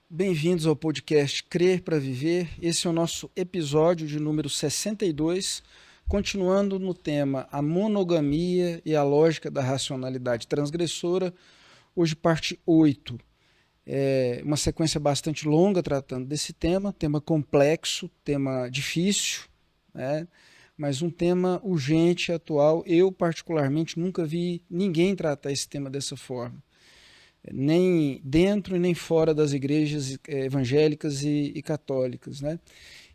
Bem-vindos ao podcast Crer para Viver. Esse é o nosso episódio de número 62, continuando no tema A Monogamia e a Lógica da Racionalidade Transgressora. Hoje, parte 8. É uma sequência bastante longa tratando desse tema complexo, tema difícil, né? Mas um tema urgente, atual. Eu, particularmente, nunca vi ninguém tratar esse tema dessa forma, nem dentro e nem fora das igrejas evangélicas e católicas, né?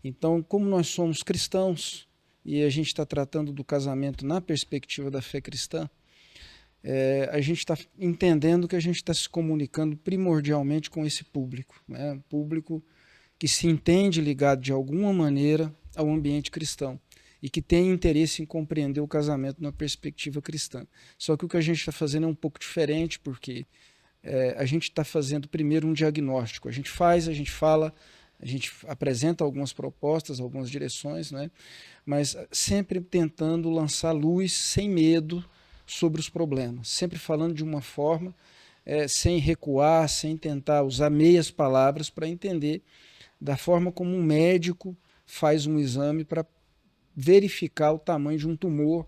Então, como nós somos cristãos e a gente está tratando do casamento na perspectiva da fé cristã, a gente está entendendo que a gente está se comunicando primordialmente com esse público, né? Público que se entende ligado de alguma maneira ao ambiente cristão e que tem interesse em compreender o casamento na perspectiva cristã. Só que o que a gente está fazendo é um pouco diferente, porque a gente está fazendo primeiro um diagnóstico. A gente fala, a gente apresenta algumas propostas, algumas direções, né? Mas sempre tentando lançar luz sem medo sobre os problemas, sempre falando de uma forma sem recuar, sem tentar usar meias palavras para entender da forma como um médico faz um exame para verificar o tamanho de um tumor,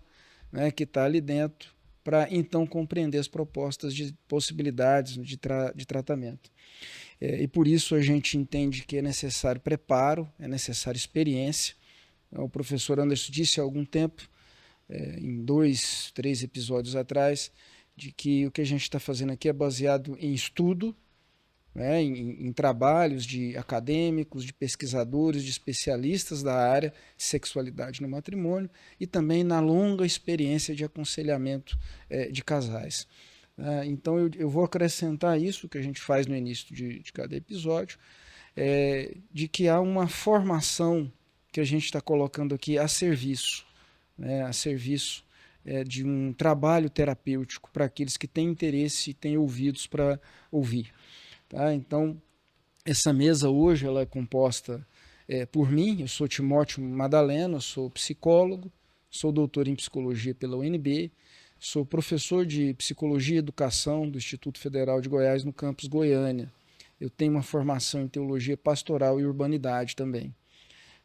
né, que está ali dentro, para então compreender as propostas de possibilidades de tratamento. E por isso a gente entende que é necessário preparo, é necessário experiência. O professor Anderson disse há algum tempo, em 2, 3 episódios atrás, de que o que a gente está fazendo aqui é baseado em estudo, né, em trabalhos de acadêmicos, de pesquisadores, de especialistas da área de sexualidade no matrimônio e também na longa experiência de aconselhamento de casais. Então eu vou acrescentar isso que a gente faz no início de cada episódio, de que há uma formação que a gente está colocando aqui a serviço, né, a serviço de um trabalho terapêutico para aqueles que têm interesse e têm ouvidos para ouvir. Tá? Então, essa mesa hoje ela é composta por mim. Eu sou Timóteo Madaleno, eu sou psicólogo, sou doutor em psicologia pela UNB, sou professor de psicologia e educação do Instituto Federal de Goiás no campus Goiânia. Eu tenho uma formação em teologia pastoral e urbanidade também.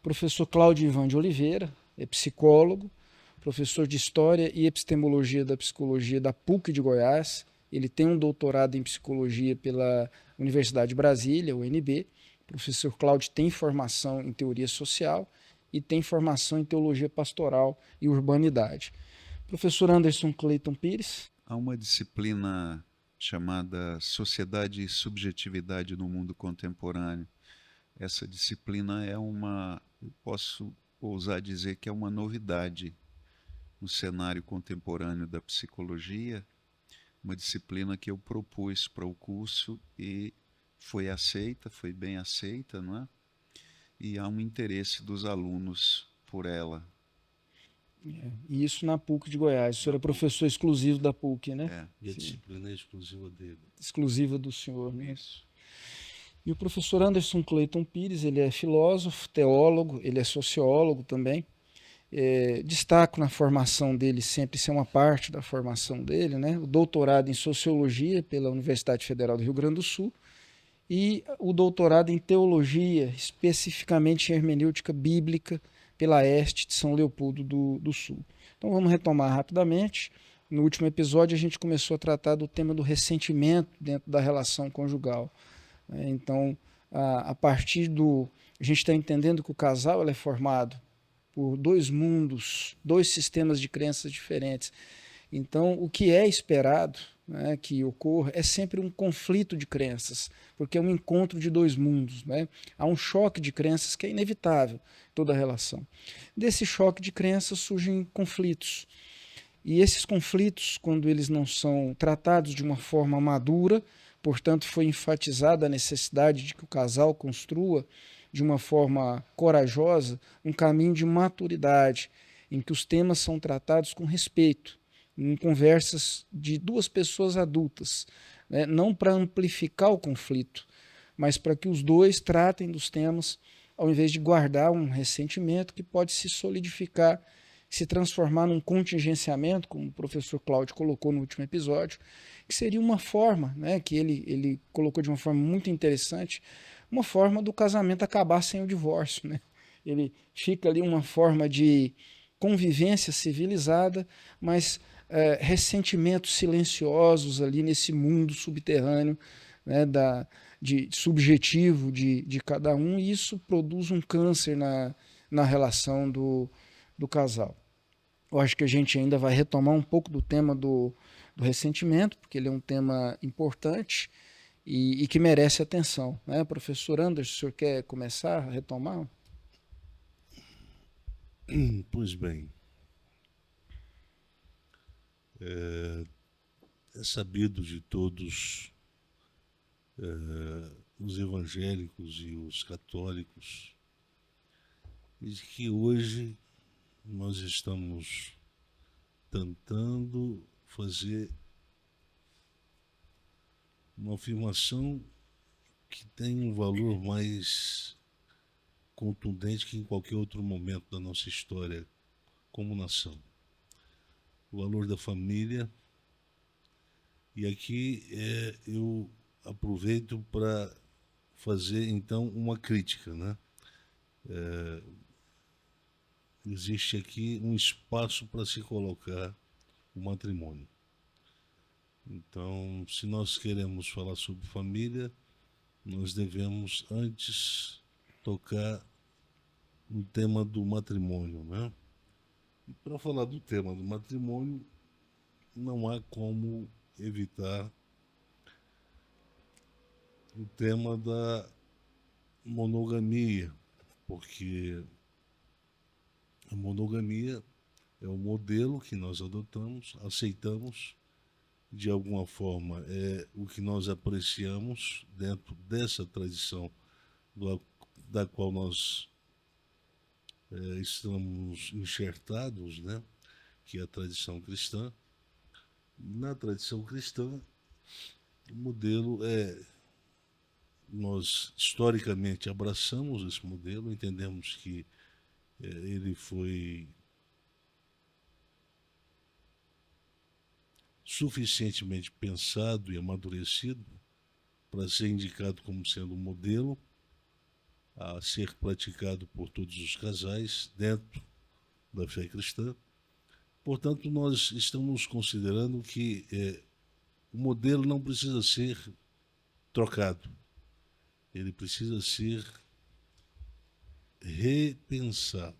Professor Cláudio Ivan de Oliveira, é psicólogo, professor de História e Epistemologia da Psicologia da PUC de Goiás. Ele tem um doutorado em Psicologia pela Universidade de Brasília, UNB. O professor Cláudio tem formação em Teoria Social e tem formação em Teologia Pastoral e Urbanidade. Professor Anderson Clayton Pires. Há uma disciplina chamada Sociedade e Subjetividade no Mundo Contemporâneo. Essa disciplina eu posso ousar dizer que é uma novidade no cenário contemporâneo da psicologia, uma disciplina que eu propus para o curso e foi aceita, foi bem aceita, não é? E há um interesse dos alunos por ela. E isso na PUC de Goiás. O senhor é professor exclusivo da PUC, né? E a disciplina é exclusiva dele. Exclusiva do senhor, né? Isso. E o professor Anderson Clayton Pires, ele é filósofo, teólogo, ele é sociólogo também. Destaco na formação dele, sempre isso é uma parte da formação dele, né? O doutorado em Sociologia pela Universidade Federal do Rio Grande do Sul e o doutorado em Teologia, especificamente em Hermenêutica Bíblica, pela EST de São Leopoldo do Sul. Então vamos retomar rapidamente. No último episódio a gente começou a tratar do tema do ressentimento dentro da relação conjugal. Então, a partir do... A gente está entendendo que o casal é formado por dois mundos, dois sistemas de crenças diferentes. Então, o que é esperado, né, que ocorra é sempre um conflito de crenças, porque é um encontro de dois mundos. Né? Há um choque de crenças que é inevitável em toda a relação. Desse choque de crenças surgem conflitos. E esses conflitos, quando eles não são tratados de uma forma madura, portanto, foi enfatizada a necessidade de que o casal construa de uma forma corajosa um caminho de maturidade, em que os temas são tratados com respeito, em conversas de duas pessoas adultas, né? Não para amplificar o conflito, mas para que os dois tratem dos temas, ao invés de guardar um ressentimento que pode se solidificar se transformar num contingenciamento, como o professor Cláudio colocou no último episódio, que seria uma forma, né, que ele colocou de uma forma muito interessante, uma forma do casamento acabar sem o divórcio, né? Ele fica ali uma forma de convivência civilizada, mas ressentimentos silenciosos ali nesse mundo subterrâneo, né, subjetivo de cada um, e isso produz um câncer na relação do casal. Eu acho que a gente ainda vai retomar um pouco do tema do ressentimento, porque ele é um tema importante e que merece atenção, né? Professor Anderson, o senhor quer começar a retomar? Pois bem, é sabido de todos os evangélicos e os católicos de que hoje nós estamos tentando fazer uma afirmação que tem um valor mais contundente que em qualquer outro momento da nossa história como nação. O valor da família. E aqui eu aproveito para fazer então uma crítica, né? Existe aqui um espaço para se colocar o matrimônio. Então, se nós queremos falar sobre família, nós devemos antes tocar no tema do matrimônio, né? E para falar do tema do matrimônio, não há como evitar o tema da monogamia, porque a monogamia é o modelo que nós adotamos, aceitamos, de alguma forma é o que nós apreciamos dentro dessa tradição da qual nós estamos enxertados, né? Que é a tradição cristã. Na tradição cristã, o modelo nós historicamente abraçamos esse modelo, entendemos que ele foi suficientemente pensado e amadurecido para ser indicado como sendo um modelo a ser praticado por todos os casais dentro da fé cristã. Portanto, nós estamos considerando que o modelo não precisa ser trocado, ele precisa ser repensado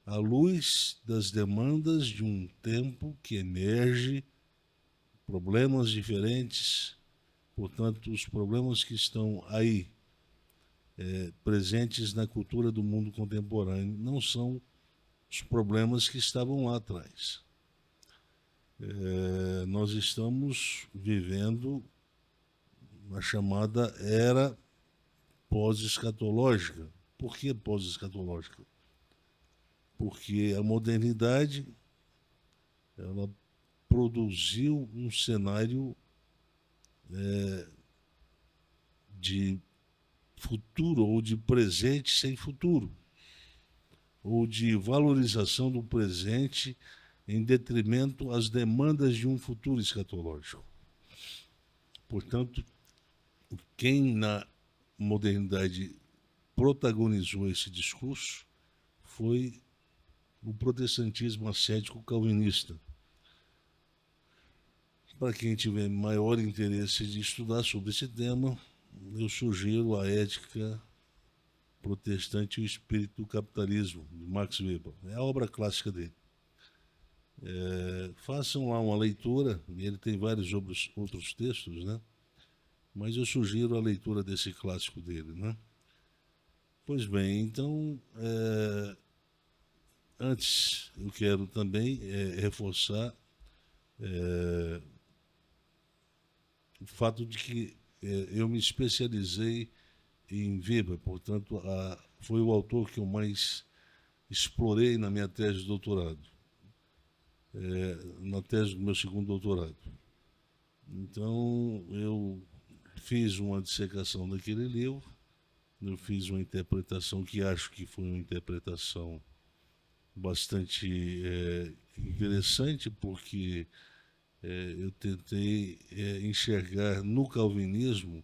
à luz das demandas de um tempo que emerge, problemas diferentes. Portanto, os problemas que estão aí presentes na cultura do mundo contemporâneo não são os problemas que estavam lá atrás. Nós estamos vivendo a chamada era pós-escatológica. Por que pós-escatológica? Porque a modernidade ela produziu um cenário de futuro ou de presente sem futuro, ou de valorização do presente em detrimento às demandas de um futuro escatológico. Portanto, quem na modernidade protagonizou esse discurso foi o protestantismo ascético calvinista. Para quem tiver maior interesse de estudar sobre esse tema, eu sugiro a Ética Protestante e o Espírito do Capitalismo, de Max Weber. É a obra clássica dele. Façam lá uma leitura, ele tem vários outros textos, né? Mas eu sugiro a leitura desse clássico dele, né? Pois bem, então, antes eu quero também reforçar o fato de que eu me especializei em Weber, portanto, foi o autor que eu mais explorei na minha tese de doutorado, na tese do meu segundo doutorado. Então, eu fiz uma dissecação daquele livro, eu fiz uma interpretação que acho que foi uma interpretação bastante interessante, porque eu tentei enxergar no calvinismo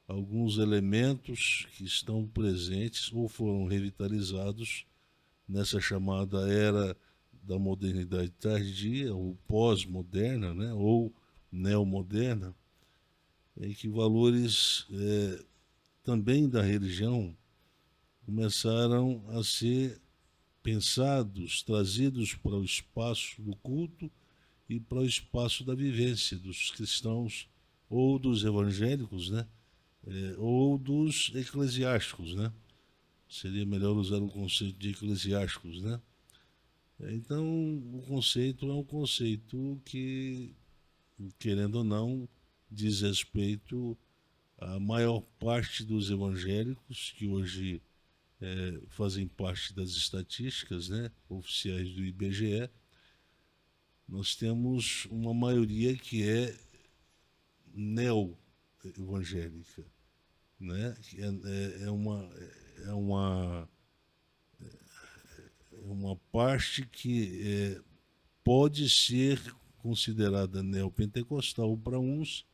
alguns elementos que estão presentes ou foram revitalizados nessa chamada era da modernidade tardia, ou pós-moderna, né, ou neomoderna, em que valores também da religião começaram a ser pensados, trazidos para o espaço do culto e para o espaço da vivência dos cristãos ou dos evangélicos, né? Ou dos eclesiásticos, né? Seria melhor usar o conceito de eclesiásticos, né? Então, o conceito é um conceito que, querendo ou não, diz respeito à maior parte dos evangélicos que hoje fazem parte das estatísticas, né, oficiais do IBGE. Nós temos uma maioria que é neo-evangélica, né? É uma parte que pode ser considerada neopentecostal para uns,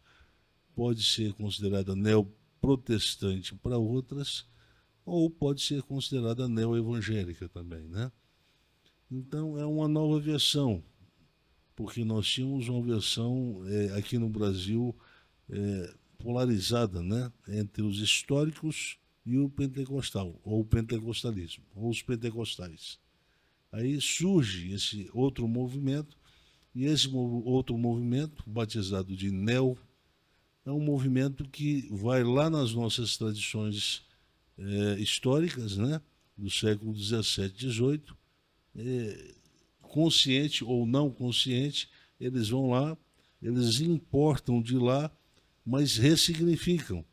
pode ser considerada neoprotestante para outras, ou pode ser considerada neoevangélica também, né? Então é uma nova versão, porque nós tínhamos uma versão aqui no Brasil polarizada, né, entre os históricos e o pentecostal, ou o pentecostalismo, ou os pentecostais. Aí surge esse outro movimento, e esse outro movimento, batizado de neo, é um movimento que vai lá nas nossas tradições históricas, né, do século XVII, XVIII, consciente ou não consciente, eles vão lá, eles importam de lá, mas ressignificam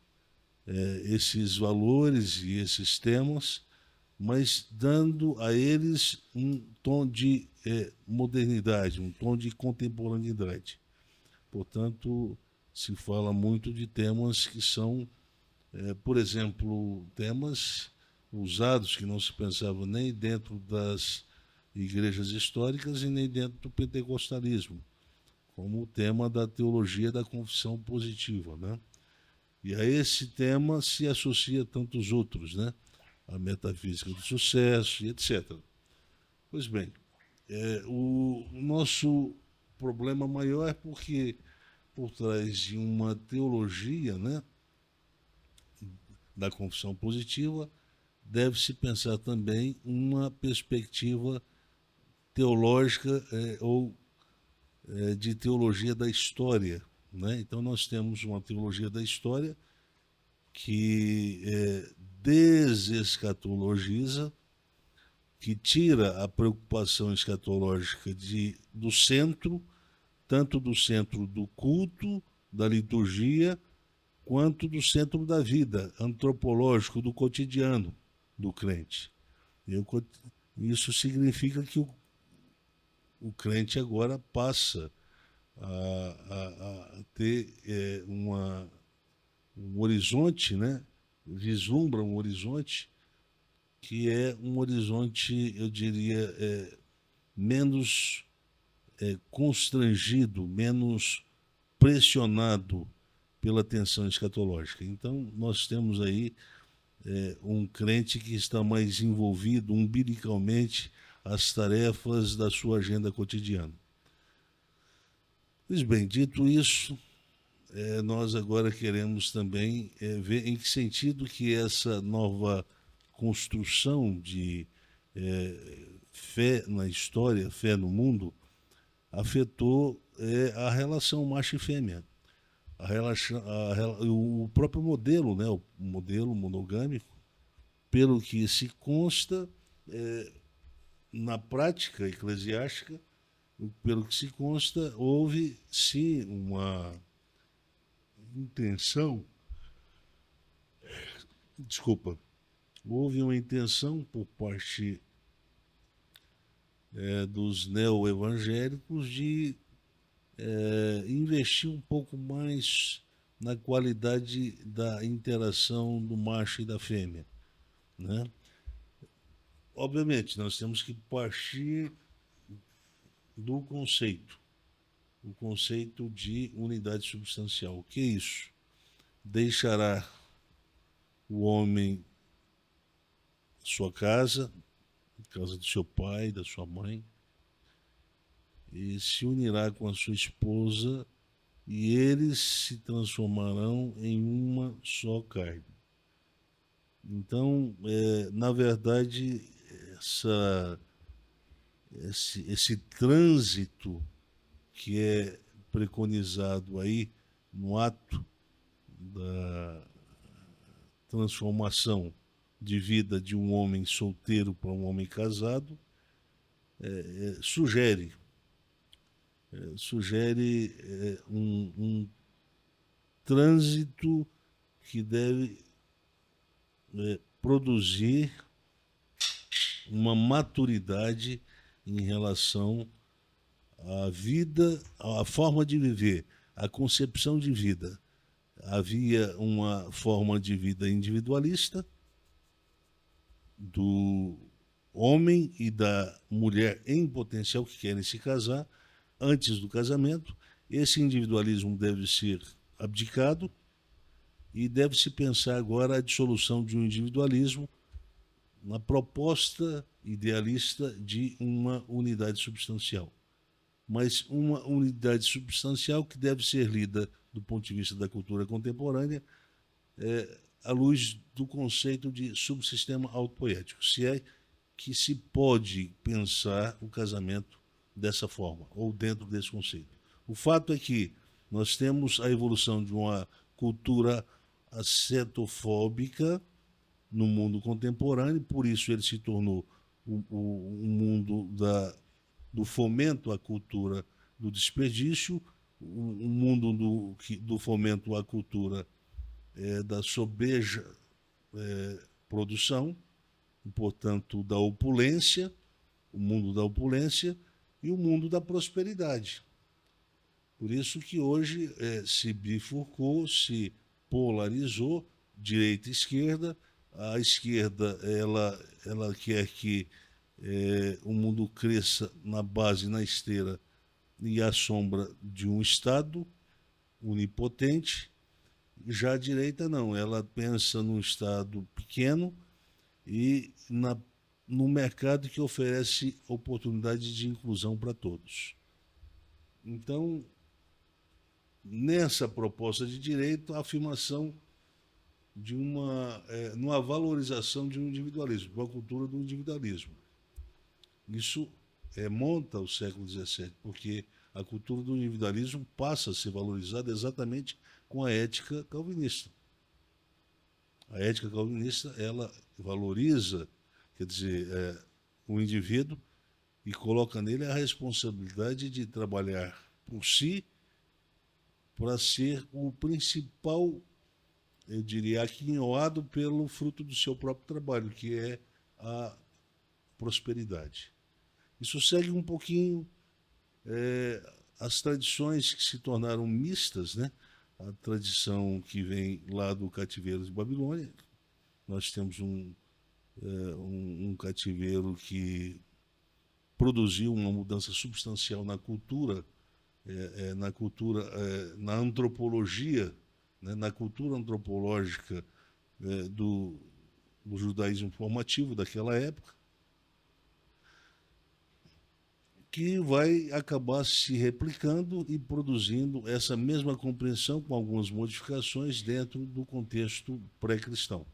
esses valores e esses temas, mas dando a eles um tom de modernidade, um tom de contemporaneidade. Portanto, se fala muito de temas que são, por exemplo, temas usados que não se pensava nem dentro das igrejas históricas e nem dentro do pentecostalismo, como o tema da teologia da confissão positiva, né? E a esse tema se associa tantos outros, né? A metafísica do sucesso e etc. Pois bem, o nosso problema maior é porque por trás de uma teologia, né, da confissão positiva, deve-se pensar também uma perspectiva teológica ou de teologia da história, né? Então nós temos uma teologia da história que desescatologiza, que tira a preocupação escatológica do centro, tanto do centro do culto, da liturgia, quanto do centro da vida antropológico, do cotidiano do crente. Isso significa que o crente agora passa a ter um horizonte, né? Vislumbra um horizonte que é um horizonte, eu diria, menos constrangido, menos pressionado pela tensão escatológica. Então, nós temos aí um crente que está mais envolvido umbilicalmente às tarefas da sua agenda cotidiana. Pois bem, dito isso, nós agora queremos também ver em que sentido que essa nova construção de fé na história, fé no mundo, afetou a relação macho e fêmea. O próprio modelo, né, o modelo monogâmico, pelo que se consta na prática eclesiástica, pelo que se consta, houve sim uma intenção, houve uma intenção por parte dos neo-evangélicos de investir um pouco mais na qualidade da interação do macho e da fêmea, né? obviamente, nós temos que partir do conceito, o conceito de unidade substancial. O que é isso? Deixará o homem sua casa, a casa do seu pai, da sua mãe, e se unirá com a sua esposa, e eles se transformarão em uma só carne. Então, na verdade, esse trânsito que é preconizado aí no ato da transformação de vida de um homem solteiro para um homem casado, sugere um trânsito que deve produzir uma maturidade em relação à vida, à forma de viver, à concepção de vida. Havia uma forma de vida individualista do homem e da mulher em potencial que querem se casar antes do casamento. Esse individualismo deve ser abdicado e deve-se pensar agora a dissolução de um individualismo na proposta idealista de uma unidade substancial. Mas uma unidade substancial que deve ser lida do ponto de vista da cultura contemporânea à luz do conceito de subsistema autopoético, se é que se pode pensar o casamento dessa forma, ou dentro desse conceito. O fato é que nós temos a evolução de uma cultura ascetofóbica no mundo contemporâneo, por isso ele se tornou um mundo do fomento à cultura do desperdício, um mundo do fomento à cultura da sobeja produção, e, portanto, da opulência, o mundo da opulência e o mundo da prosperidade. Por isso que hoje se bifurcou, se polarizou, direita e esquerda. A esquerda ela quer que o mundo cresça na base, na esteira e à sombra de um Estado onipotente. Já a direita não, ela pensa num Estado pequeno e no mercado que oferece oportunidade de inclusão para todos. Então, nessa proposta de direito, a afirmação de numa valorização de um individualismo, uma cultura do individualismo. Isso monta o século XVII, porque a cultura do individualismo passa a ser valorizada exatamente com a ética calvinista. A ética calvinista, ela valoriza, quer dizer, o indivíduo e coloca nele a responsabilidade de trabalhar por si para ser o principal, eu diria, aquinhoado pelo fruto do seu próprio trabalho, que é a prosperidade. Isso segue um pouquinho as tradições que se tornaram mistas, né? A tradição que vem lá do cativeiro de Babilônia. Nós temos um cativeiro que produziu uma mudança substancial na cultura, na antropologia, né? Na cultura antropológica do judaísmo formativo daquela época, que vai acabar se replicando e produzindo essa mesma compreensão com algumas modificações dentro do contexto pré-cristão.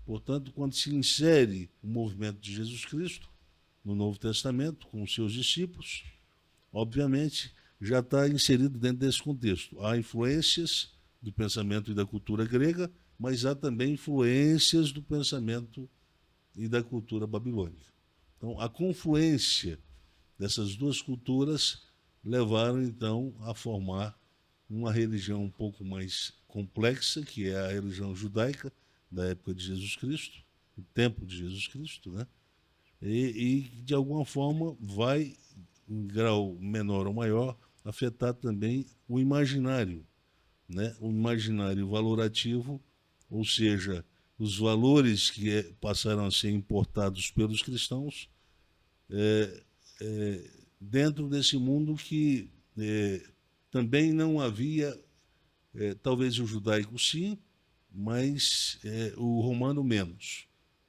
Portanto, quando se insere o movimento de Jesus Cristo no Novo Testamento com os seus discípulos, obviamente já está inserido dentro desse contexto. Há influências do pensamento e da cultura grega, mas há também influências do pensamento e da cultura babilônica. Então, a confluência dessas duas culturas levaram, então, a formar uma religião um pouco mais complexa, que é a religião judaica da época de Jesus Cristo, o tempo de Jesus Cristo, né? E de alguma forma, vai, em grau menor ou maior, afetar também o imaginário, né? O imaginário valorativo, ou seja, os valores que passaram a ser importados pelos cristãos dentro desse mundo que também não havia, talvez o judaico sim, mas o romano menos.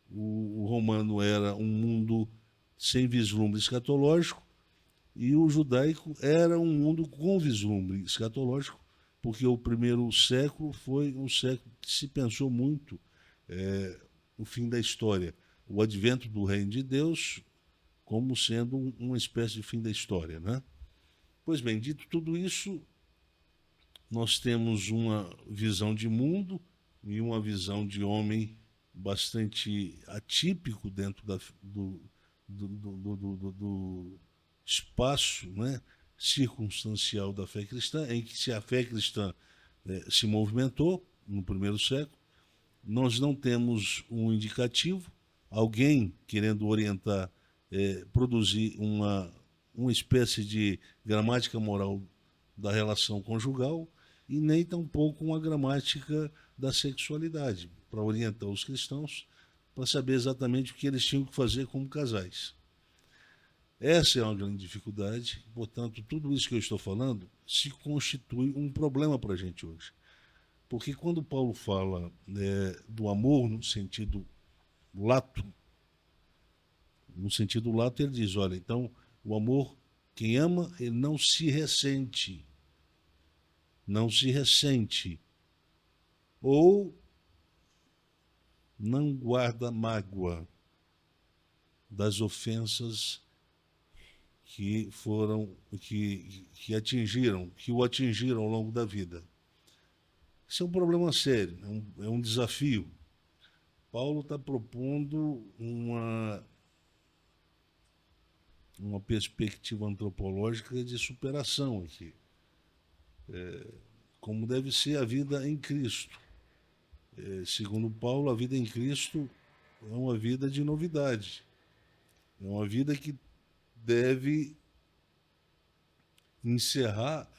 O romano era um mundo sem vislumbre escatológico e o judaico era um mundo com vislumbre escatológico, porque o primeiro século foi um século que se pensou muito o fim da história, o advento do reino de Deus como sendo uma espécie de fim da história, né? Pois bem, dito tudo isso, nós temos uma visão de mundo e uma visão de homem bastante atípico dentro do espaço, né, circunstancial da fé cristã, em que se a fé cristã se movimentou no primeiro século, nós não temos um indicativo, alguém querendo orientar, produzir uma espécie de gramática moral da relação conjugal e nem tampouco uma gramática da sexualidade, para orientar os cristãos para saber exatamente o que eles tinham que fazer como casais. Essa é uma grande dificuldade, portanto, tudo isso que eu estou falando se constitui um problema para a gente hoje. Porque quando Paulo fala do amor no sentido lato, ele diz, olha, então, o amor, quem ama, ele não se ressente, ou não guarda mágoa das ofensas que o atingiram ao longo da vida. Isso é um problema sério, é um desafio. Paulo está propondo uma perspectiva antropológica de superação aqui. Como deve ser a vida em Cristo. Segundo Paulo, a vida em Cristo é uma vida de novidade. É uma vida que deve encerrar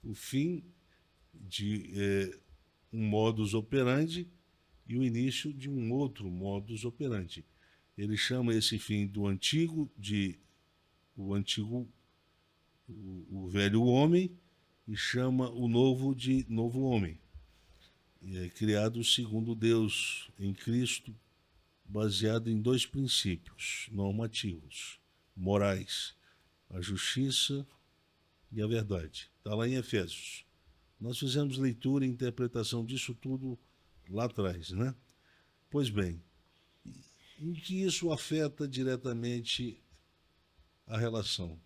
o fim de um modus operandi e o início de um outro modus operandi. Ele chama esse fim do antigo o velho homem, e chama o novo de novo homem. E é criado segundo Deus em Cristo, baseado em dois princípios normativos, morais, a justiça e a verdade. Está lá em Efésios. Nós fizemos leitura e interpretação disso tudo lá atrás, né? Pois bem, em que isso afeta diretamente a relação?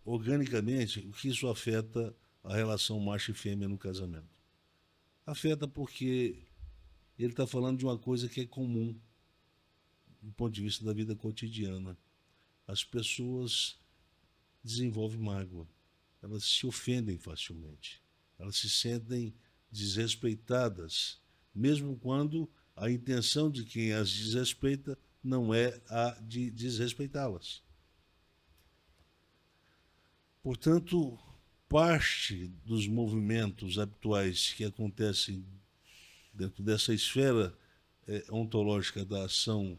Organicamente, o que isso afeta a relação macho e fêmea no casamento? Afeta porque ele está falando de uma coisa que é comum do ponto de vista da vida cotidiana. As pessoas desenvolvem mágoa, elas se ofendem facilmente, elas se sentem desrespeitadas, mesmo quando a intenção de quem as desrespeita não é a de desrespeitá-las. Portanto, parte dos movimentos habituais que acontecem dentro dessa esfera ontológica da ação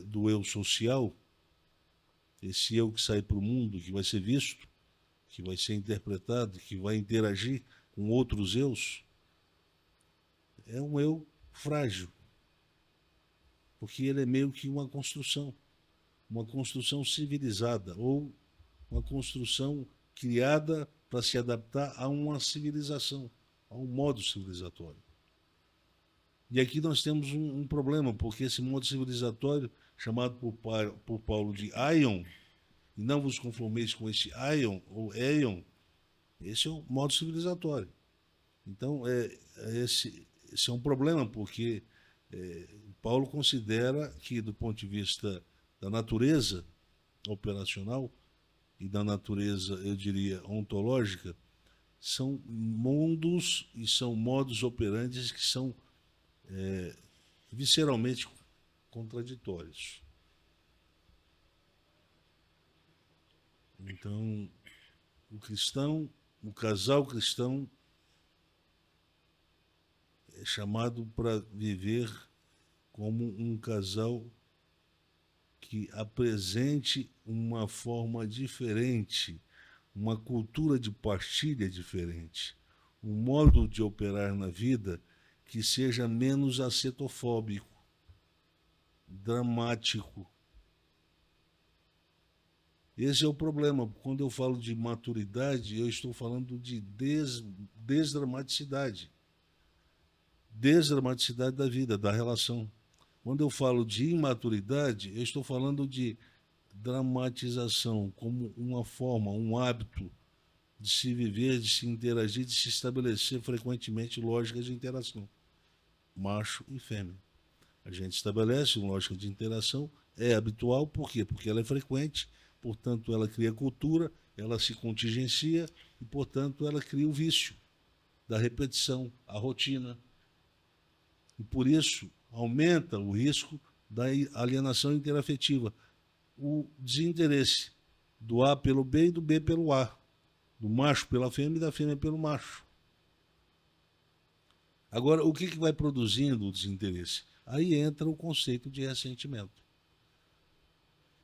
do eu social, esse eu que sai para o mundo, que vai ser visto, que vai ser interpretado, que vai interagir com outros eus, é um eu frágil, porque ele é meio que uma construção civilizada, ou uma construção criada para se adaptar a uma civilização, a um modo civilizatório. E aqui nós temos um problema, porque esse modo civilizatório, chamado por Paulo de aion, e não vos conformeis com esse aion ou eion, esse é o modo civilizatório. Então, esse é um problema, porque Paulo considera que, do ponto de vista da natureza operacional e da natureza, eu diria, ontológica, são mundos e são modos operantes que são visceralmente contraditórios. Então, o casal cristão, chamado para viver como um casal que apresente uma forma diferente, uma cultura de partilha diferente, um modo de operar na vida que seja menos acetofóbico, dramático. Esse é o problema. Quando eu falo de maturidade, eu estou falando de desdramaticidade. Desdramaticidade da vida, da relação. Quando eu falo de imaturidade, eu estou falando de dramatização como uma forma, um hábito de se viver, de se interagir, de se estabelecer frequentemente lógicas de interação, macho e fêmea. A gente estabelece uma lógica de interação, é habitual, por quê? Porque ela é frequente, portanto ela cria cultura, ela se contingencia e, portanto, ela cria o vício da repetição, a rotina. E por isso aumenta o risco da alienação interafetiva, o desinteresse do A pelo B e do B pelo A, do macho pela fêmea e da fêmea pelo macho. Agora, o que vai produzindo o desinteresse? Aí entra o conceito de ressentimento.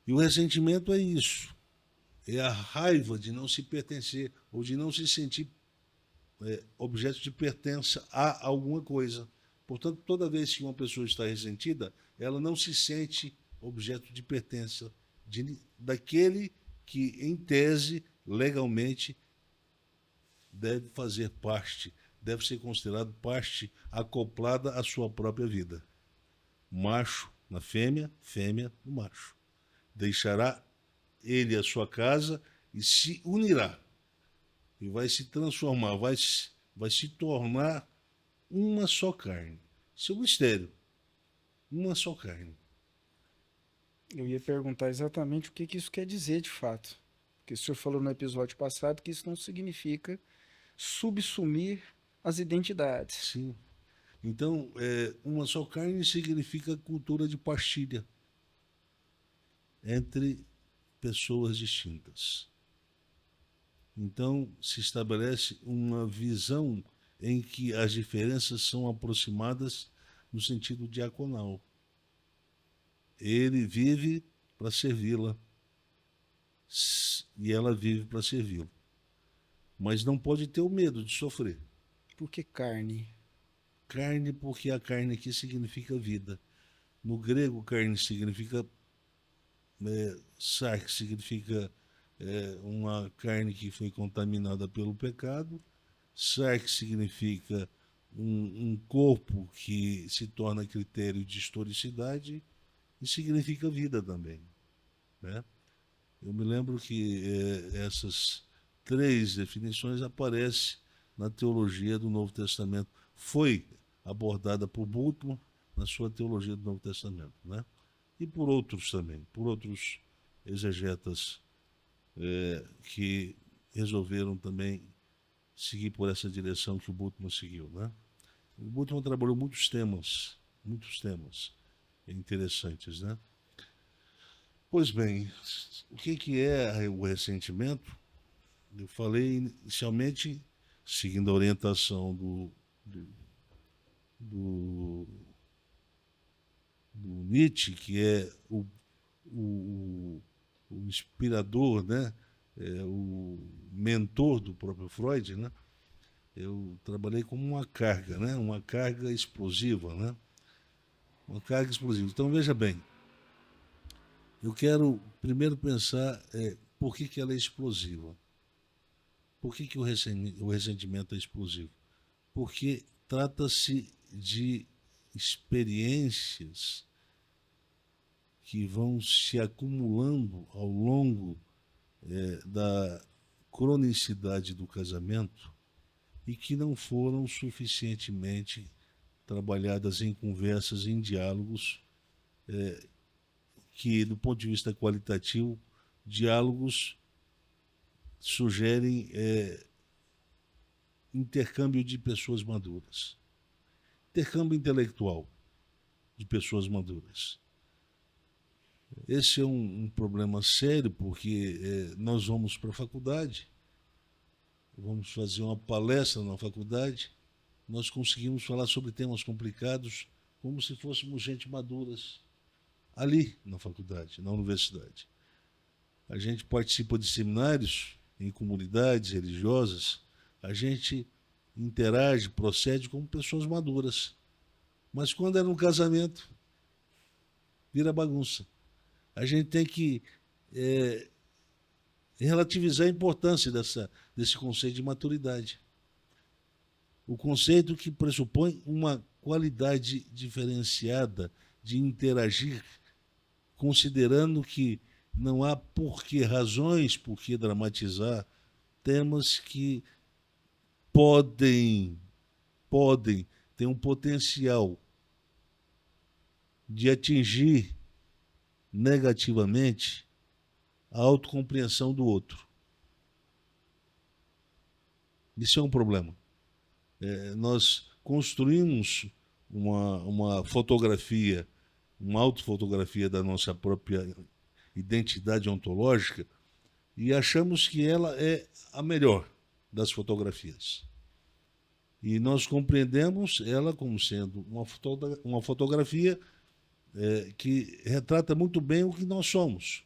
E o ressentimento é isso, é a raiva de não se pertencer ou de não se sentir objeto de pertença a alguma coisa. Portanto, toda vez que uma pessoa está ressentida, ela não se sente objeto de pertença daquele que, em tese, legalmente, deve fazer parte, deve ser considerado parte acoplada à sua própria vida. Macho na fêmea, fêmea no macho. Deixará ele a sua casa e se unirá. E vai se transformar, vai se tornar uma só carne. Isso é um mistério. Uma só carne. Eu ia perguntar exatamente o que isso quer dizer de fato. Porque o senhor falou no episódio passado que isso não significa subsumir as identidades. Sim. Então, uma só carne significa cultura de partilha entre pessoas distintas. Então, se estabelece uma visão em que as diferenças são aproximadas no sentido diaconal. Ele vive para servi-la e ela vive para servi-lo. Mas não pode ter o medo de sofrer. Por que carne? Carne, porque a carne aqui significa vida. No grego, carne significa sarx, significa uma carne que foi contaminada pelo pecado. Sarx significa um corpo que se torna critério de historicidade e significa vida também, né? Eu me lembro que essas três definições aparecem na teologia do Novo Testamento. Foi abordada por Bultmann na sua teologia do Novo Testamento, né? E por outros também, por outros exegetas que resolveram também seguir por essa direção que o Bultmann seguiu, né? O Bultmann trabalhou muitos temas interessantes, né? Pois bem, o que é o ressentimento? Eu falei inicialmente, seguindo a orientação do Nietzsche, que é o inspirador, né? O mentor do próprio Freud, né? Eu trabalhei como uma carga, né? Uma carga explosiva, né? Uma carga explosiva. Então, veja bem, eu quero primeiro pensar por que ela é explosiva. Por que o ressentimento é explosivo? Porque trata-se de experiências que vão se acumulando ao longo da cronicidade do casamento e que não foram suficientemente trabalhadas em conversas, em diálogos, que, do ponto de vista qualitativo, diálogos sugerem intercâmbio de pessoas maduras, intercâmbio intelectual de pessoas maduras. Esse é um problema sério, porque nós vamos para a faculdade, vamos fazer uma palestra na faculdade, nós conseguimos falar sobre temas complicados como se fôssemos gente maduras ali na faculdade, na universidade. A gente participa de seminários em comunidades religiosas, a gente interage, procede como pessoas maduras. Mas quando é no casamento, vira bagunça. A gente tem que relativizar a importância desse conceito de maturidade. O conceito que pressupõe uma qualidade diferenciada de interagir, considerando que não há razões por que dramatizar temas que podem ter um potencial de atingir negativamente a autocompreensão do outro. Isso é um problema. Nós construímos uma fotografia, uma autofotografia da nossa própria identidade ontológica e achamos que ela é a melhor das fotografias. E nós compreendemos ela como sendo uma fotografia que retrata muito bem o que nós somos.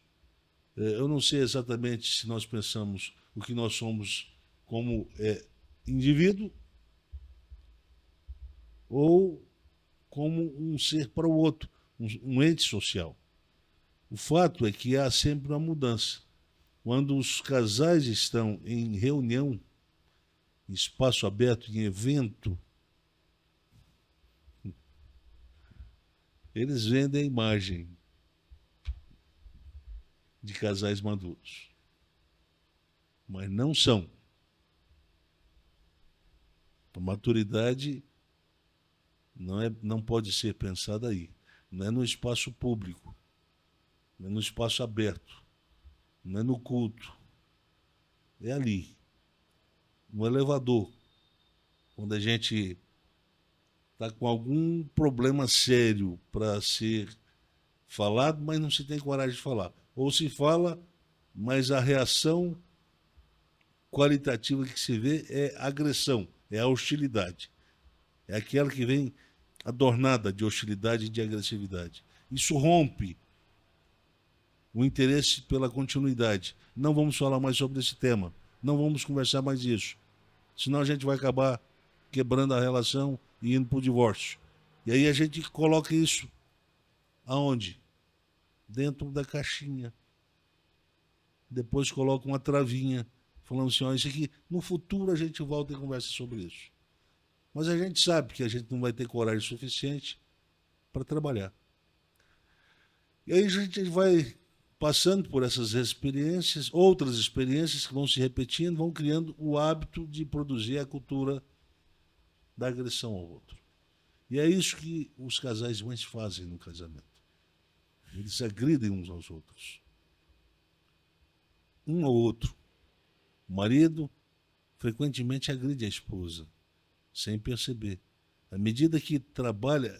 Eu não sei exatamente se nós pensamos o que nós somos como indivíduo ou como um ser para o outro, um ente social. O fato é que há sempre uma mudança. Quando os casais estão em reunião, em espaço aberto, em evento, eles vendem a imagem de casais maduros. Mas não são. A maturidade não pode ser pensada aí. Não é no espaço público, não é no espaço aberto, não é no culto. É ali, no elevador, quando a gente está com algum problema sério para ser falado, mas não se tem coragem de falar. Ou se fala, mas a reação qualitativa que se vê é agressão, é a hostilidade. É aquela que vem adornada de hostilidade e de agressividade. Isso rompe o interesse pela continuidade. Não vamos falar mais sobre esse tema. Não vamos conversar mais disso. Senão a gente vai acabar quebrando a relação e indo para o divórcio. E aí a gente coloca isso aonde? Dentro da caixinha. Depois coloca uma travinha, falando assim, ó, isso aqui, no futuro a gente volta e conversa sobre isso. Mas a gente sabe que a gente não vai ter coragem suficiente para trabalhar. E aí a gente vai passando por essas experiências, outras experiências que vão se repetindo, vão criando o hábito de produzir a cultura da agressão ao outro. E é isso que os casais mais fazem no casamento. Eles agridem uns aos outros. Um ao outro. O marido frequentemente agride a esposa, sem perceber. À medida que trabalha,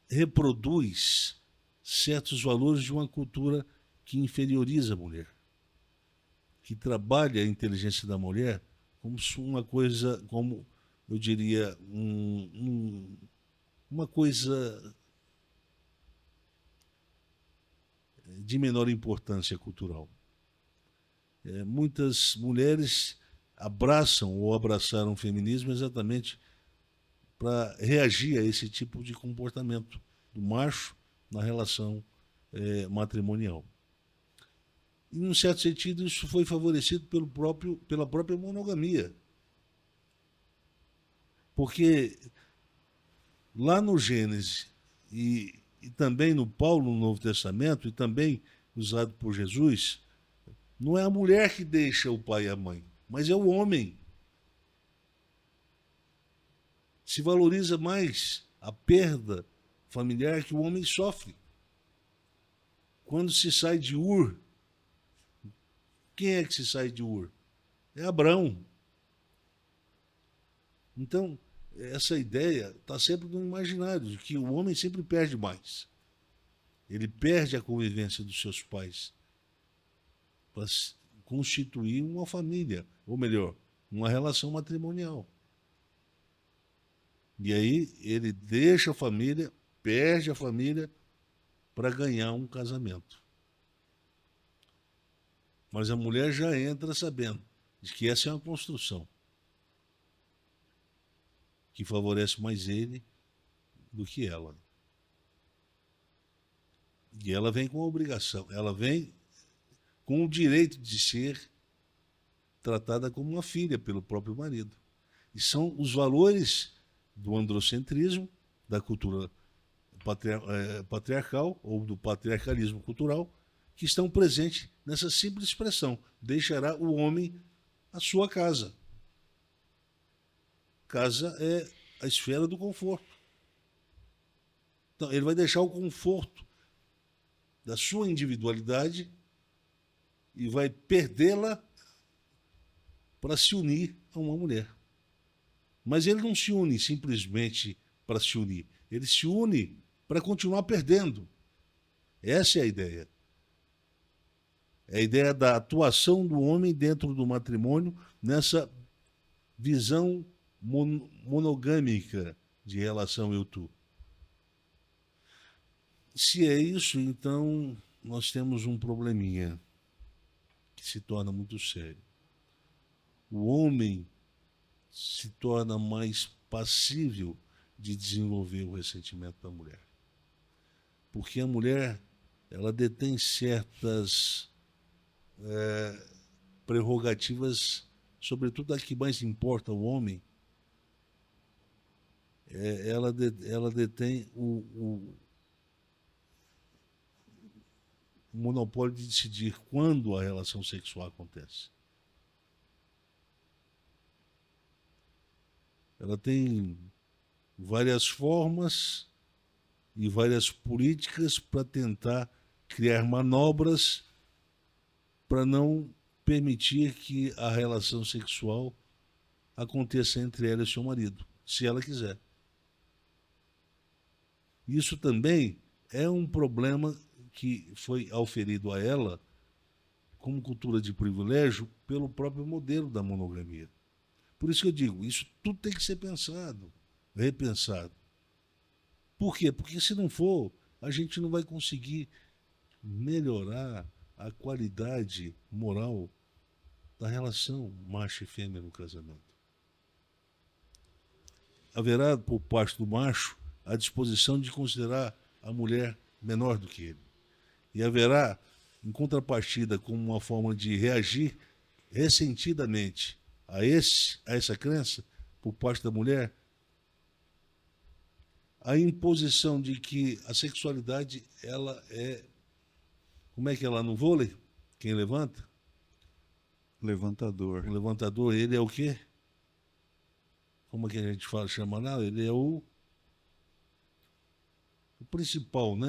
reproduz certos valores de uma cultura que inferioriza a mulher, que trabalha a inteligência da mulher como uma coisa, como eu diria, uma coisa de menor importância cultural. Muitas mulheres abraçam ou abraçaram o feminismo exatamente para reagir a esse tipo de comportamento do macho na relação matrimonial. E, num certo sentido, isso foi favorecido pela própria monogamia. Porque lá no Gênesis e também no Paulo, no Novo Testamento, e também usado por Jesus, não é a mulher que deixa o pai e a mãe, mas é o homem. Se valoriza mais a perda familiar que o homem sofre. Quando se sai de Ur, quem é que se sai de Ur? É Abrão. Então, essa ideia está sempre no imaginário, de que o homem sempre perde mais. Ele perde a convivência dos seus pais para constituir uma família, ou melhor, uma relação matrimonial. E aí ele deixa a família, perde a família para ganhar um casamento. Mas a mulher já entra sabendo de que essa é uma construção que favorece mais ele do que ela. E ela vem com a obrigação, ela vem com o direito de ser tratada como uma filha pelo próprio marido. E são os valores do androcentrismo, da cultura patriarcal ou do patriarcalismo cultural, que estão presentes nessa simples expressão: deixará o homem a sua casa. Casa é a esfera do conforto. Então, ele vai deixar o conforto da sua individualidade e vai perdê-la para se unir a uma mulher. Mas ele não se une simplesmente para se unir. Ele se une para continuar perdendo. Essa é a ideia. É a ideia da atuação do homem dentro do matrimônio nessa visão monogâmica de relação eu-tu. Se é isso, então nós temos um probleminha que se torna muito sério. O homem se torna mais passível de desenvolver o ressentimento da mulher. Porque a mulher, ela detém certas prerrogativas, sobretudo a que mais importa ao homem. Ela detém o monopólio de decidir quando a relação sexual acontece. Ela tem várias formas e várias políticas para tentar criar manobras para não permitir que a relação sexual aconteça entre ela e seu marido, se ela quiser. Isso também é um problema que foi auferido a ela como cultura de privilégio pelo próprio modelo da monogamia. Por isso que eu digo, isso tudo tem que ser pensado, repensado. Por quê? Porque se não for, a gente não vai conseguir melhorar a qualidade moral da relação macho e fêmea no casamento. Haverá, por parte do macho, a disposição de considerar a mulher menor do que ele. E haverá, em contrapartida, como uma forma de reagir ressentidamente a essa crença, por parte da mulher, a imposição de que a sexualidade, ela é... Como é que é lá no vôlei? Quem levanta? Levantador. O levantador, ele é o quê? Como é que a gente chama lá? Ele é o principal, né?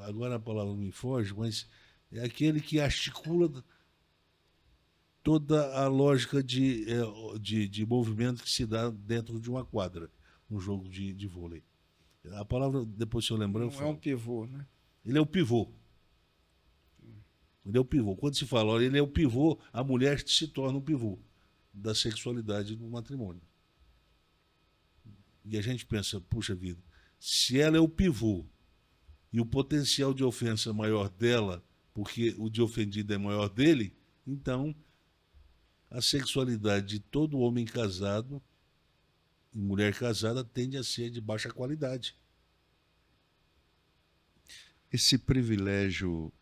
Agora a palavra me foge, mas é aquele que articula toda a lógica de movimento que se dá dentro de uma quadra, um jogo de vôlei. A palavra, depois se eu lembrar, eu Não é falo. um pivô, né? Ele é o pivô. Ele é o pivô. Quando se fala, olha, ele é o pivô, a mulher se torna o pivô da sexualidade no matrimônio. E a gente pensa, puxa vida, se ela é o pivô e o potencial de ofensa maior dela, porque o de ofendido é maior dele, então a sexualidade de todo homem casado e mulher casada tende a ser de baixa qualidade. Esse privilégio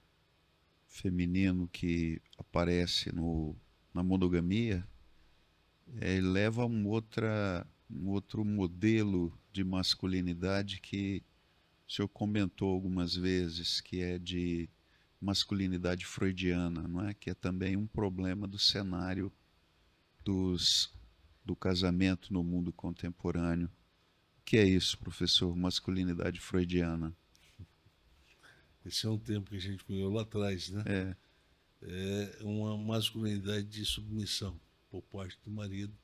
feminino que aparece na monogamia leva a um outro modelo de masculinidade que o senhor comentou algumas vezes, que é de masculinidade freudiana, não é? Que é também um problema do cenário do casamento no mundo contemporâneo. O que é isso, professor? Masculinidade freudiana? Esse é um termo que a gente cunhou lá atrás, né? É uma masculinidade de submissão por parte do marido,